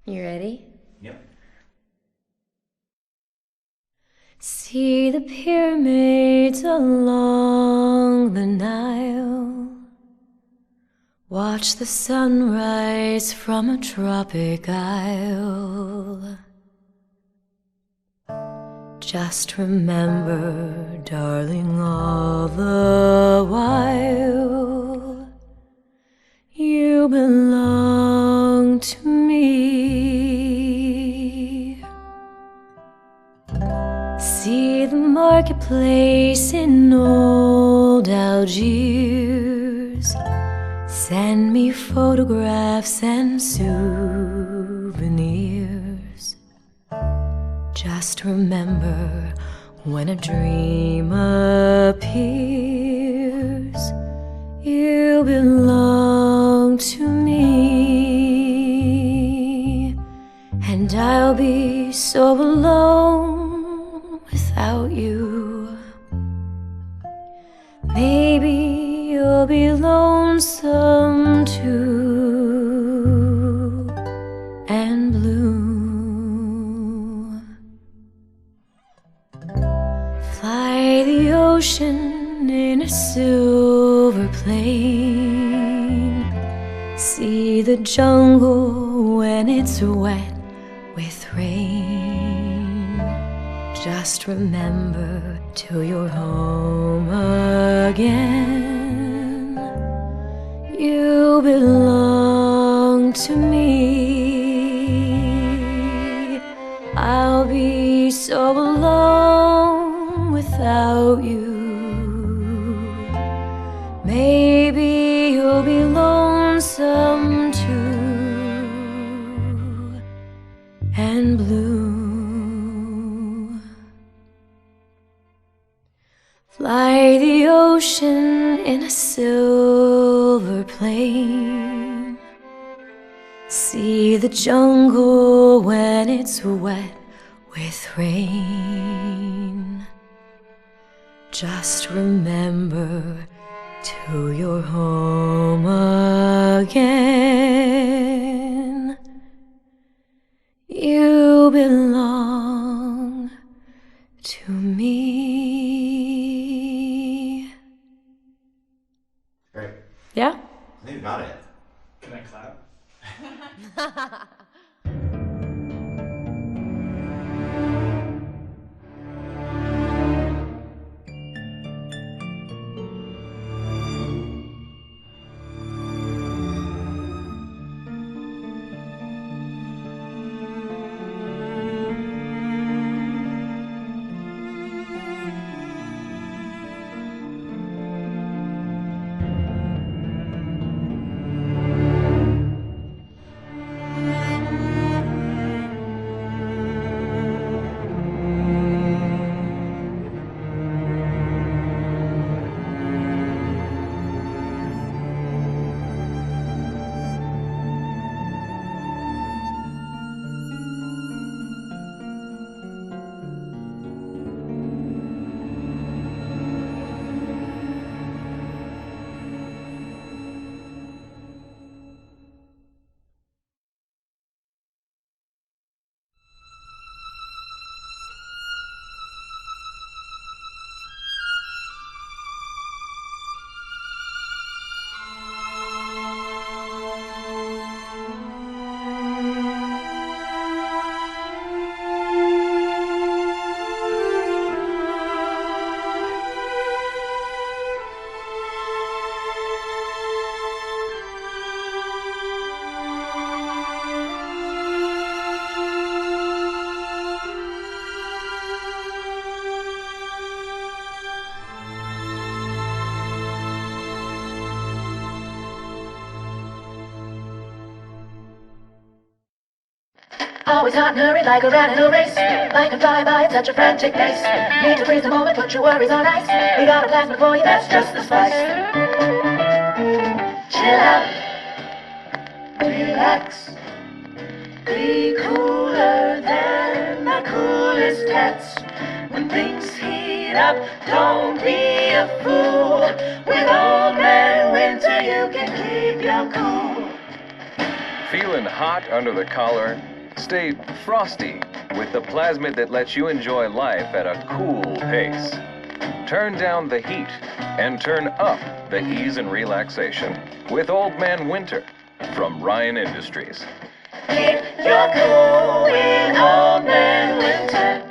You ready? Yep. See the pyramids along the Nile. Watch the sunrise from a tropic isle. Just remember, darling, all the while you belong to me. See the marketplace in old Algiers. Send me photographs and souvenirs. Just remember, when a dream appears, you belong to me. And I'll be so alone without you. Maybe you'll be lonesome too, and blue. Fly the ocean in a silver plane. See the jungle when it's wet with rain. Just remember, till you're home again, you belong to me. I'll be so alone without you. Maybe you'll be lonesome too, and blue. Fly the ocean in a silver plane. See the jungle when it's wet with rain. Just remember, till you're home again, you belong to me. Great. Yeah? I think you got it. Can I clap? Always hot and hurried like a rat in a race. Like a drive-by at such a frantic pace. Need to freeze the moment, put your worries on ice. We got a plasma for you, that's just the spice. Chill out, relax, be cooler than the coolest cats. When things heat up, don't be a fool. With Old Man Winter you can keep your cool. Feeling hot under the collar? Stay frosty with the plasmid that lets you enjoy life at a cool pace. Turn down the heat and turn up the ease and relaxation with Old Man Winter from Ryan Industries. Keep your cool with Old Man Winter.